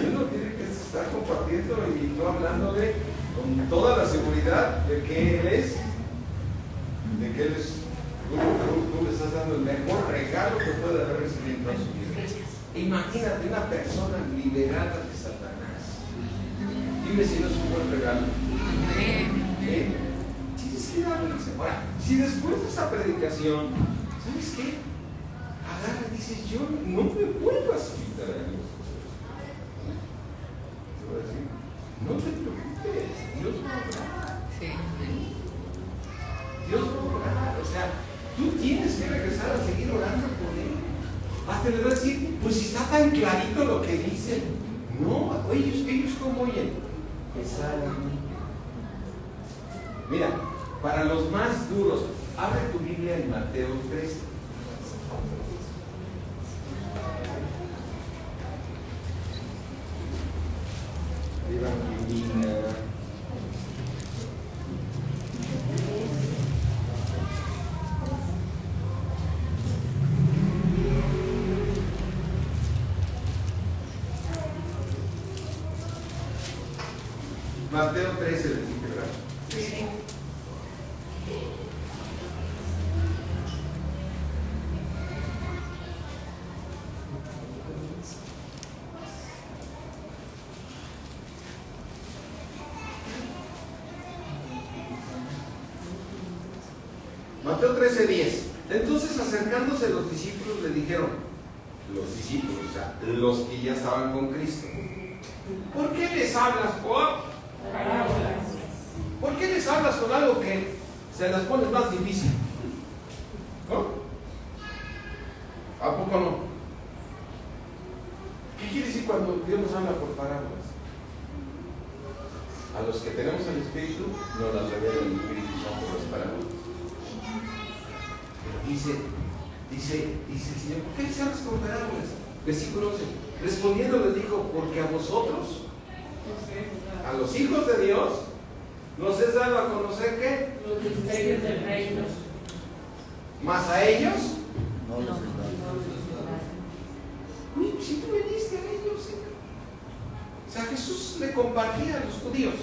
Uno tiene que estar compartiendo y no hablándole con toda la seguridad de que Él es, tú le estás dando el mejor regalo que puede haber recibido en toda su vida. Imagínate una persona liberada de Satanás. Dime si no es un buen regalo. ¿Sí? Tienes que dar dice. Ahora, si después de esa predicación, ¿sabes qué? Agarra y dices, yo no me vuelvo a quitar a Dios. Te voy a decir, no te preocupes, Dios va a obrar. Sí. Dios va a obrar. O sea, tú tienes que regresar a seguir orando por Él. Hasta le va a decir, pues si está tan clarito lo que dice. No, ellos como oyen. Que salen. Mira, para los más duros, abre tu Biblia en Mateo 3. Evangelina. Mateo 13, versículo, ¿verdad? Sí. Mateo 13:10. Entonces, acercándose los discípulos, le dijeron, los discípulos, o sea, los que ya estaban con Cristo, ¿por qué les hablas por parábolas? ¿Por qué les hablas con algo que se les pone más difícil? ¿No? ¿A poco no? ¿Qué quiere decir cuando Dios nos habla por parábolas? A los que tenemos el Espíritu, nos las revela el Espíritu Santo por las parábolas. Pero dice el Señor, ¿por qué les hablas por parábolas? Versículo 11. Respondiendo les dijo, porque a vosotros, a los hijos de Dios, nos es dado a conocer ¿qué? Los misterios del reino. Más a ellos. No. Uy, si tú viniste a ellos, Señor. O sea, Jesús le compartía a los judíos.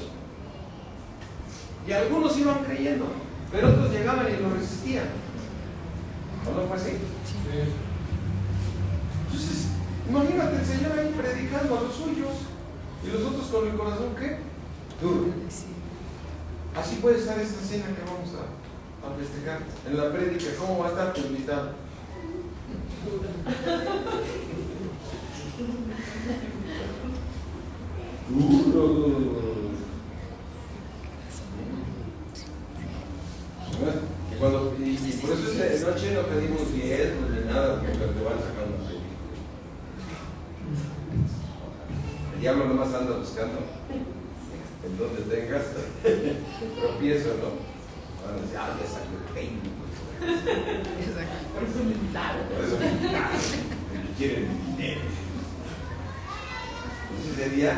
Y algunos iban creyendo, pero otros llegaban y lo resistían. ¿O no fue así? Entonces, imagínate el Señor ahí predicando a los suyos y los otros con el corazón, ¿qué? Duro. Así puede estar esta cena que vamos a festejar. En la prédica, ¿cómo va a estar tu invitado? Duro. Y por eso esta noche no pedimos diezmos ni nada, porque te van a sacar una prédica. El diablo nomás anda buscando en donde tengas tropiezo, ¿no? Van a decir, ya salió el reino. Por eso me invitaron. Por eso me invitaron, porque quieren dinero. Entonces ese día,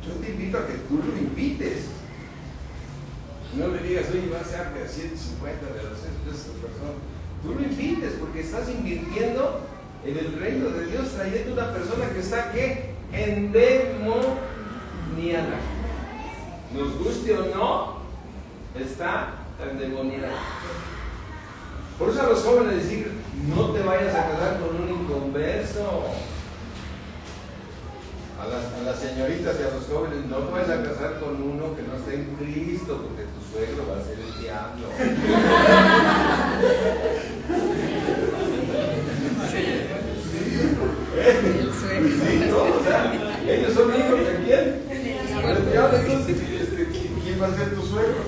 yo te invito a que tú lo invites. No le digas, oye, va a ser de 150, de 200 pesos por persona. Tú lo invites porque estás invirtiendo en el reino de Dios, trayendo una persona que está, ¿qué? Endemoniada. Nos guste o no, está endemoniada. Por eso a los jóvenes decir, no te vayas a casar con un inconverso. A las señoritas y a los jóvenes, no te vayas a casar con uno que no esté en Cristo, porque tu suegro va a ser el diablo. Sí, no, o sea, ellos son hijos de quién? Del diablo. Entonces, ¿quién va a ser tu suegro?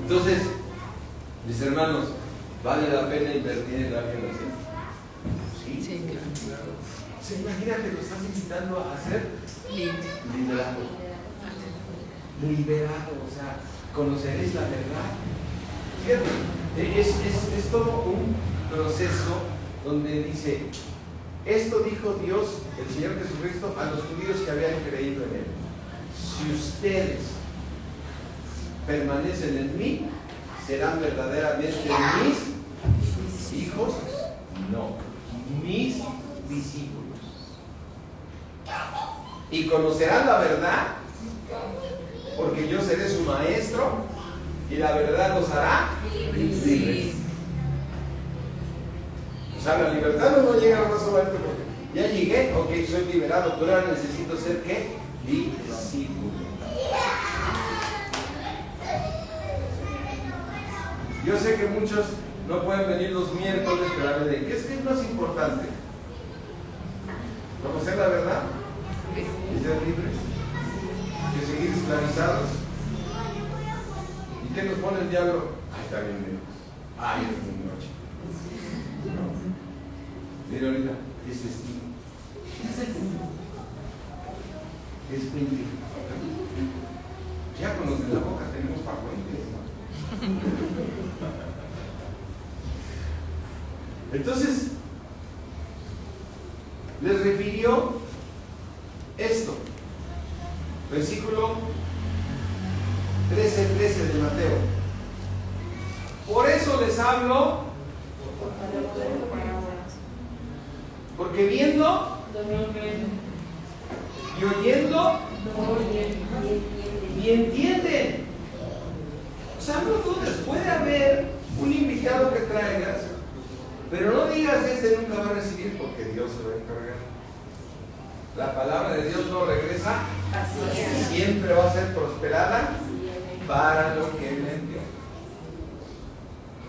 Entonces, mis hermanos, ¿vale la pena invertir en alguien así? Sí, claro. Se imagina que lo estás invitando a ser liberado. Liberado, o sea, conoceréis la verdad. Fíjate, es todo un proceso donde dice, esto dijo Dios, el Señor Jesucristo, a los judíos que habían creído en Él. Si ustedes permanecen en mí, serán verdaderamente mis hijos, no, mis discípulos. Y conocerán la verdad, porque yo seré su maestro, y la verdad los hará libres. O sea, la libertad no llega más solamente porque Ya llegué, ok, soy liberado, pero ahora necesito ser ¿qué? Discípulo. Yo sé que muchos no pueden venir los miércoles, pero a ver, ¿qué es más importante? ¿Conocer la verdad? ¿Y ser libres? ¿Que seguir esclavizados? ¿Y qué nos pone el diablo? Ay, está bien lejos. Ay, es muy noche. No. Mira ahorita, es festivo. Es 20. Ya con los de la boca tenemos pacuentes, ¿no? Entonces, les refirió esto. Versículo 13 de Mateo. Por eso les hablo, porque viendo y oyendo y entienden. O sea, no dudes, puede haber un invitado que traigas, pero no digas este nunca va a recibir porque Dios se va a encargar. La palabra de Dios no regresa, siempre va a ser prosperada para lo que Él envió.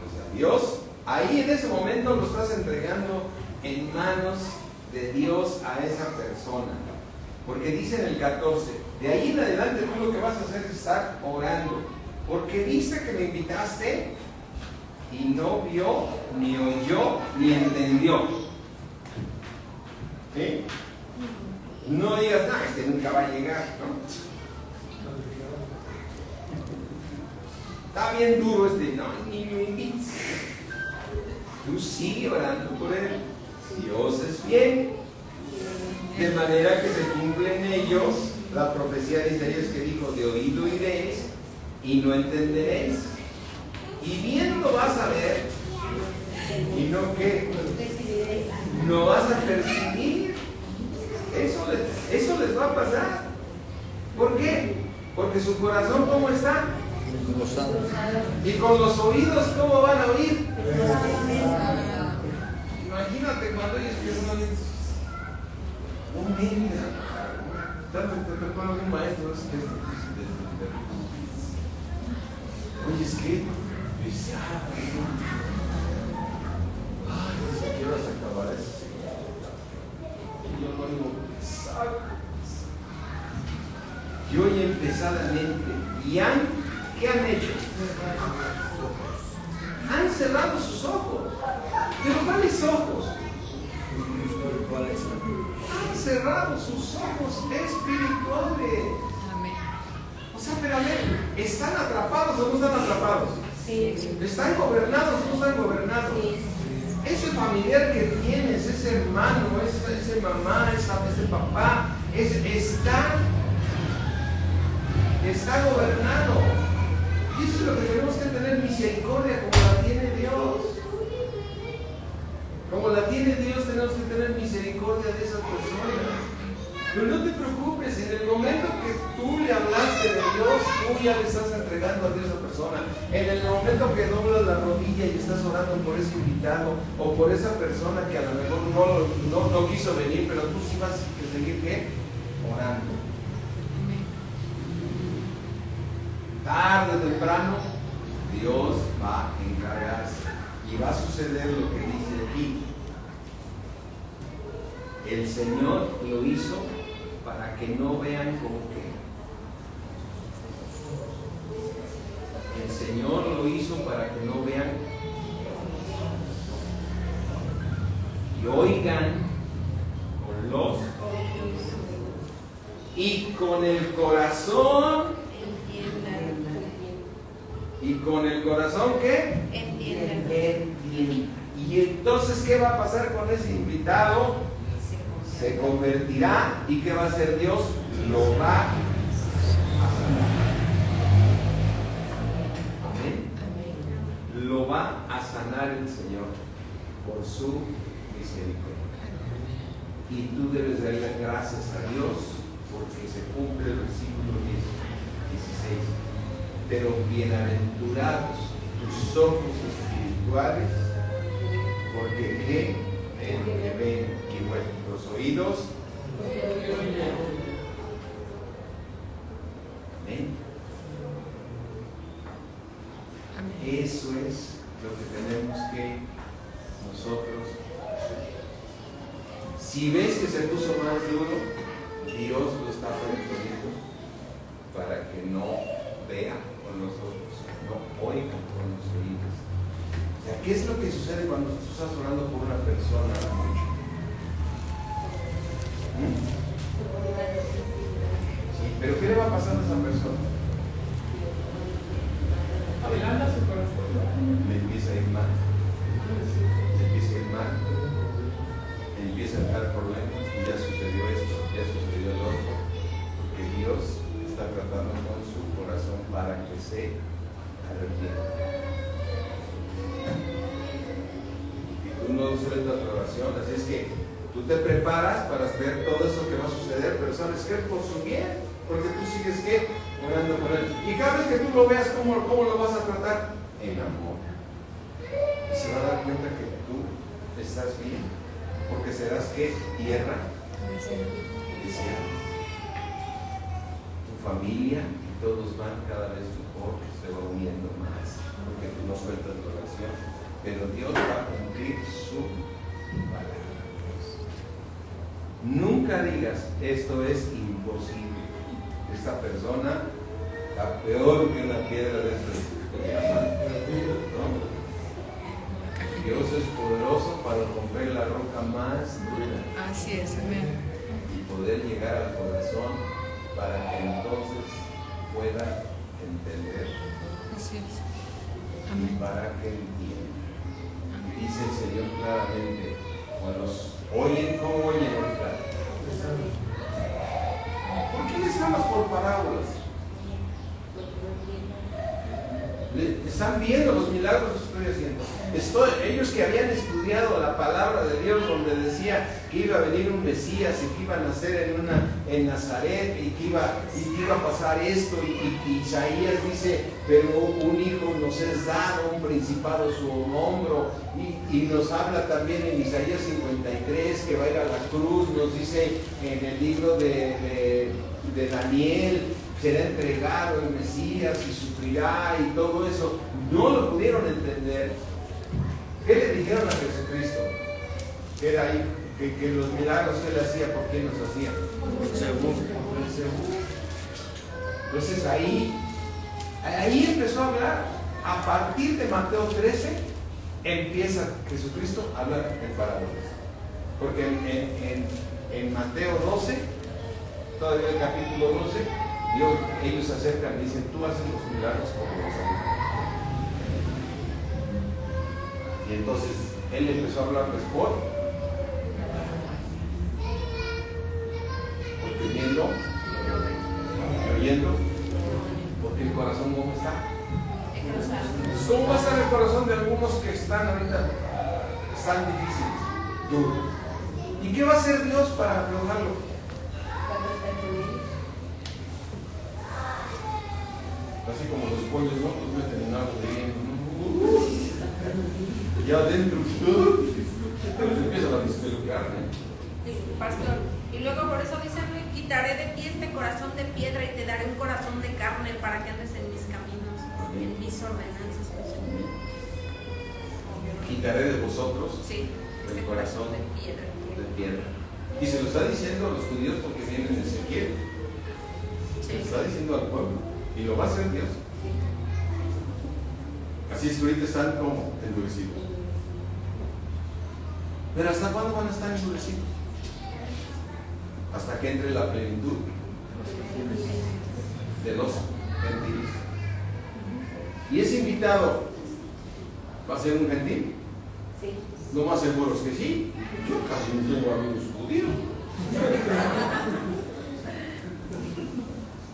O sea, Dios, ahí en ese momento lo estás entregando en manos de Dios a esa persona. Porque dice en el 14, de ahí en adelante tú lo que vas a hacer es estar orando. Porque viste que me invitaste y no vio, ni oyó, ni entendió. ¿Sí? No digas, no, este nunca va a llegar, ¿no? Está bien duro este, no, ni me invites. Tú sigue orando por él. Dios es fiel. De manera que se cumple en ellos la profecía de Isaías que dijo, de oído iréis y no entenderéis. Y viendo vas a ver, y no que no vas a percibir. Eso les va a pasar. ¿Por qué? Porque su corazón, ¿cómo está? Y con los oídos, ¿cómo van a oír? Imagínate cuando ellos empiezan a oír un niño. Tanto te tocó algún maestro. Oye, es que ay, si quieras acabar eso. Y yo no digo, y oyen pesadamente. ¿Y qué han hecho? Han cerrado sus ojos. ¿Pero cuáles ojos? Han cerrado sus ojos espirituales. O sea, pero a ver, ¿están atrapados o no están atrapados? Sí. ¿Están gobernados o no están gobernados? Sí. Ese familiar que tienes, ese hermano, esa mamá, ese papá, está gobernado. Y eso es lo que tenemos que tener, misericordia como la tiene Dios. Como la tiene Dios, tenemos que tener misericordia de esas personas. Pero no te preocupes, en el momento que tú le hablaste de Dios, tú ya le estás entregando a Dios a esa persona. En el momento que doblas la rodilla y estás orando por ese invitado o por esa persona que a lo mejor no quiso venir, pero tú sí vas a seguir ¿qué? Orando. Tarde o temprano, Dios va a encargarse y va a suceder lo que dice aquí. El Señor lo hizo para que no vean con qué. El Señor lo hizo para que no vean y oigan con los y con el corazón. ¿Y con el corazón qué? Entiendan. Y entonces, ¿qué va a pasar con ese invitado? Se convertirá. ¿Y qué va a hacer Dios? Lo va a sanar. Amén. Lo va a sanar el Señor por su misericordia. Y tú debes darle gracias a Dios porque se cumple el versículo 16. Pero bienaventurados tus ojos espirituales, porque ¿qué? Ven y ven, y vuestros oídos. Amén. Eso es lo que tenemos que nosotros hacer. Si ves que se puso más duro, Dios lo está poniendo para que no vea con los ojos, no oiga con los oídos. O sea, ¿qué es lo que sucede cuando tú estás orando por una persona a la noche? Sí, pero ¿qué le va a pasar a esa persona? Adelanta su corazón. Le empieza a ir mal. Le empieza a ir mal. Le empieza a dar problemas. Y ya sucedió esto, ya sucedió el otro. Porque Dios está tratando con su corazón para que se arrepienta. Y tú no sueltas la oración, así es que tú te preparas para ver todo eso que va a suceder, pero ¿sabes qué? Por su bien, porque tú sigues ¿qué? Orando por él. Y cada vez que tú lo veas, ¿cómo lo vas a tratar? En amor. Y se va a dar cuenta que tú estás bien, porque serás ¿qué? Tierra deseada. Tu familia y todos van cada vez mejor, se va uniendo más, porque tú no sueltas la oración, pero Dios va a cumplir su palabra. Nunca digas, esto es imposible. Esta persona está peor que una piedra de estas. ¿No? Dios es poderoso para romper la roca más dura. Así es, amén. Y poder llegar al corazón para que entonces pueda entender. Así es. Y Amén. para que entienda. Dice el Señor claramente, cuando oyen, ¿cómo oyen ahorita? ¿Por qué les hablas por parábolas? Están viendo los milagros que estoy haciendo. Ellos que habían estudiado la palabra de Dios, donde decía que iba a venir un Mesías y que iba a nacer en Nazaret y que iba a pasar esto, y Isaías dice, pero un hijo nos es dado, un principado su hombro, y nos habla también en Isaías 53 que va a ir a la cruz, nos dice en el libro de Daniel, será entregado el Mesías y sufrirá y todo eso. No lo pudieron entender. ¿Qué le dijeron a Jesucristo? Que era ahí, que los milagros que él hacía, ¿por qué los hacía? Según. Entonces ahí empezó a hablar. A partir de Mateo 13 empieza Jesucristo a hablar en parábolas. Porque en Mateo 12, todavía el capítulo 12, ellos se acercan y dicen, tú haces los milagros porque los haces. Y entonces él empezó a hablarles porque viendo y oyendo, porque el corazón ¿cómo está? ¿Cómo va a estar el corazón de algunos que están ahorita tan difíciles, duros? ¿Y qué va a hacer Dios para aflojarlo? Así como los pollos, ¿no? Pues meten en agua de ya adentro, empiezan a despelucar, Pastor, y luego por eso dicen, quitaré de ti este corazón de piedra y te daré un corazón de carne para que andes en mis caminos, en mis ordenanzas. Quitaré de vosotros el corazón de piedra. Y se lo está diciendo a los judíos porque vienen de Ezequiel. Se lo está diciendo al pueblo. Y lo va a hacer Dios. Así es que ahorita están como endurecidos. Pero ¿hasta cuándo van a estar endurecidos? Hasta que entre la plenitud de los gentiles. Y ese invitado va a ser un gentil. Sí. Lo más seguro es que sí. Yo casi no tengo amigos judíos.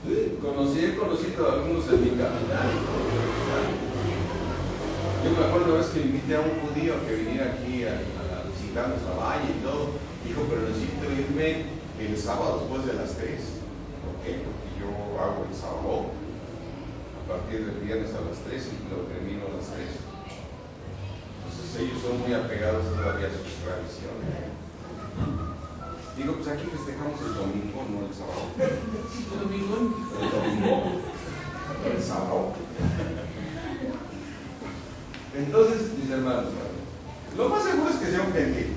He conocido a algunos en mi caminar. Yo me acuerdo una vez que invité a un judío a que viniera aquí a visitarnos a Valle y todo. Dijo, pero necesito irme el sábado después de las 3. ¿Por qué? Porque yo hago el sábado a partir del viernes a las 3 y lo termino a las 3. Entonces ellos son muy apegados todavía a sus tradiciones. Digo, pues aquí festejamos el domingo, no el sábado. El domingo. El domingo, no el sábado. Entonces, mis hermanos, lo más seguro es que sea un gentil.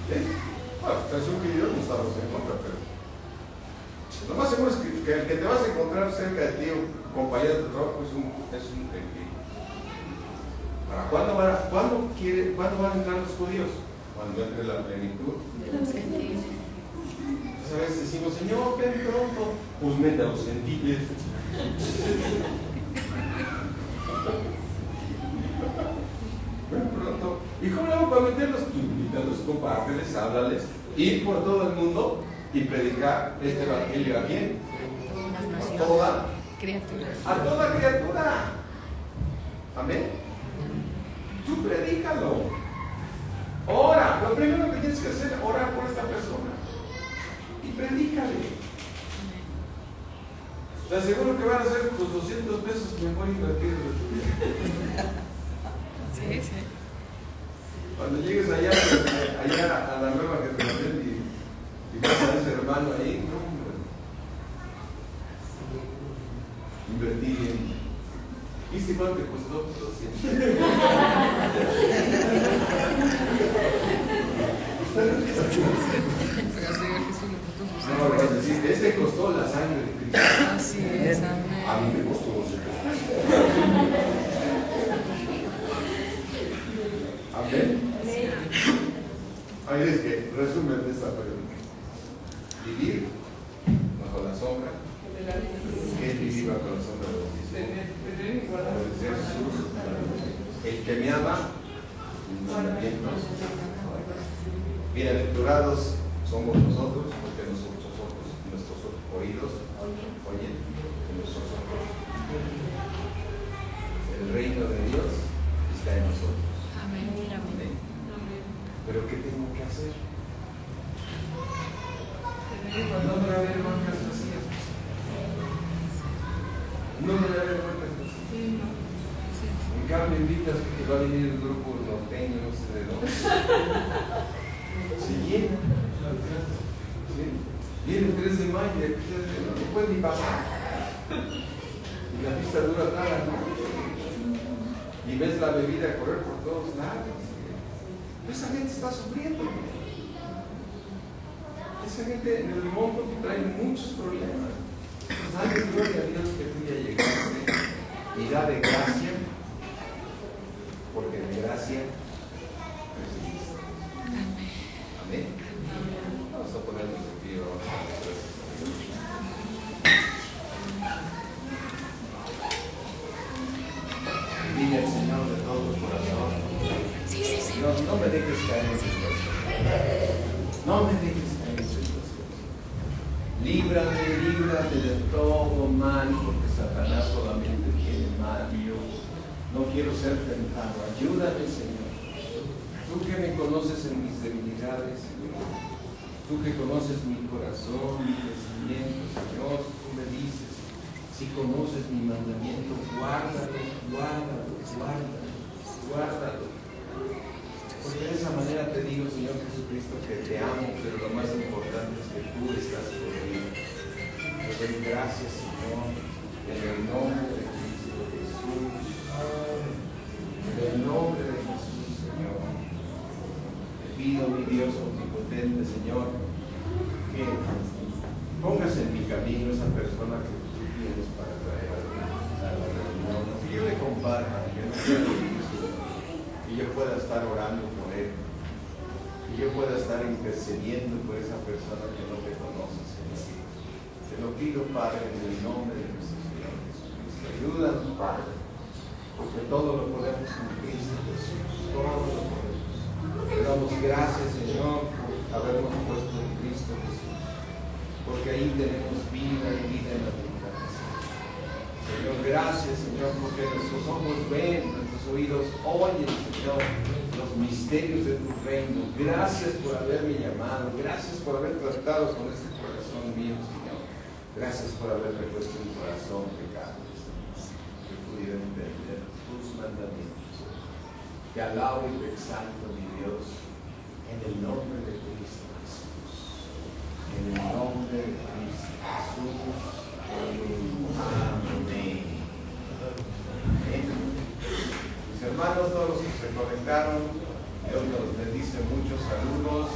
Bueno, es un que yo no estamos en contra, pero lo más seguro es que el que te vas a encontrar cerca de ti, compañero de trabajo, es un gentil. ¿Para cuándo van a entrar los judíos? Cuando entre la plenitud. Los gentiles. Entonces a veces decimos, Señor, ven pronto. Pues mete a los gentiles. Ven pronto. ¿Y cómo le hago para meterlos? Tú invítalos, compárteles, háblales. Ir por todo el mundo y predicar este evangelio a quién? A toda criatura. Amén. Tú predícalo. Ora. Lo primero que tienes que hacer es orar por esta persona. Y predícale. Te aseguro que van a ser tus 200 pesos mejor invertidos de tu vida. Sí. Cuando llegues allá a la nueva generación y vas a ese hermano ahí, no, hombre. Invertí bien. ¿Viste cuánto te costó? 200. No, vas a decir, este costó la sangre de Cristo. Así es, amén. A mí me costó 200. Amén. Ahí es que resumen de esta pregunta. Vivir bajo la sombra. ¿Qué es vivir bajo la sombra de Jesús? Obedecer sus mandamientos. El que me ama, mis mandamientos. Bienaventurados somos nosotros, porque nuestros oídos oyen y nuestros ojos. El reino de Dios está en nosotros. Amén. Amén. Pero ¿qué tengo que hacer? No me va a haber bancas vacías. No me va a haber bancas vacías. En cambio, invitas que va a venir el grupo norteño, no sé de dónde. Se llena. ¿Sí? Viene el 3 de mayo y no puede ni pasar. Y la pista dura toda la noche. Y ves la bebida correr por todos lados. Esa gente está sufriendo. Esa gente en el mundo trae muchos problemas. Dale gloria a Dios que tú ya llegaste y da de gracia, porque de gracia recibiste. Amén. Vamos a ponernos de pie. Dile al Señor de todo tu corazón. No me dejes caer en situación. No me dejes caer en situación. Líbrame de todo mal, porque Satanás solamente tiene mal. Yo no quiero ser tentado. Ayúdame, Señor. Tú que me conoces en mis debilidades, Señor. Tú que conoces mi corazón, mi pensamiento, Señor. Tú me dices, si conoces mi mandamiento, guárdalo. Porque de esa manera te digo, Señor Jesucristo, que te amo, pero lo más importante es que tú estás conmigo. Te doy gracias, Señor, en el nombre de Cristo Jesús. En el nombre de Jesús, Señor. Te pido, mi Dios omnipotente, Señor, que pongas en mi camino esa persona que tú tienes para traer a la reunión. Que yo le comparta, que no sea y yo pueda estar orando por él, y yo pueda estar intercediendo por esa persona que no te conoce, Señor. Te lo pido, Padre, en el nombre de nuestro Señor Jesucristo. Ayúdanos, Padre, porque todo lo podemos en Cristo Jesús, todo lo podemos. Te damos gracias, Señor, por habernos puesto en Cristo Jesús, porque ahí tenemos vida y vida en la abundancia. Señor, gracias, Señor, porque nuestros ojos ven, nuestros oídos oyen, Señor, los misterios de tu reino. Gracias por haberme llamado, gracias por haber tratado con este corazón mío, Señor. Gracias por haberme puesto un corazón pecado, que pudiera entender tus mandamientos. Te alabo y te exalto, mi Dios, en el nombre de Cristo Jesús. hermanos, todos los que se conectaron, Dios nos bendice, muchos saludos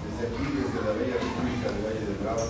desde aquí, desde la bella República de Valle de Bravo.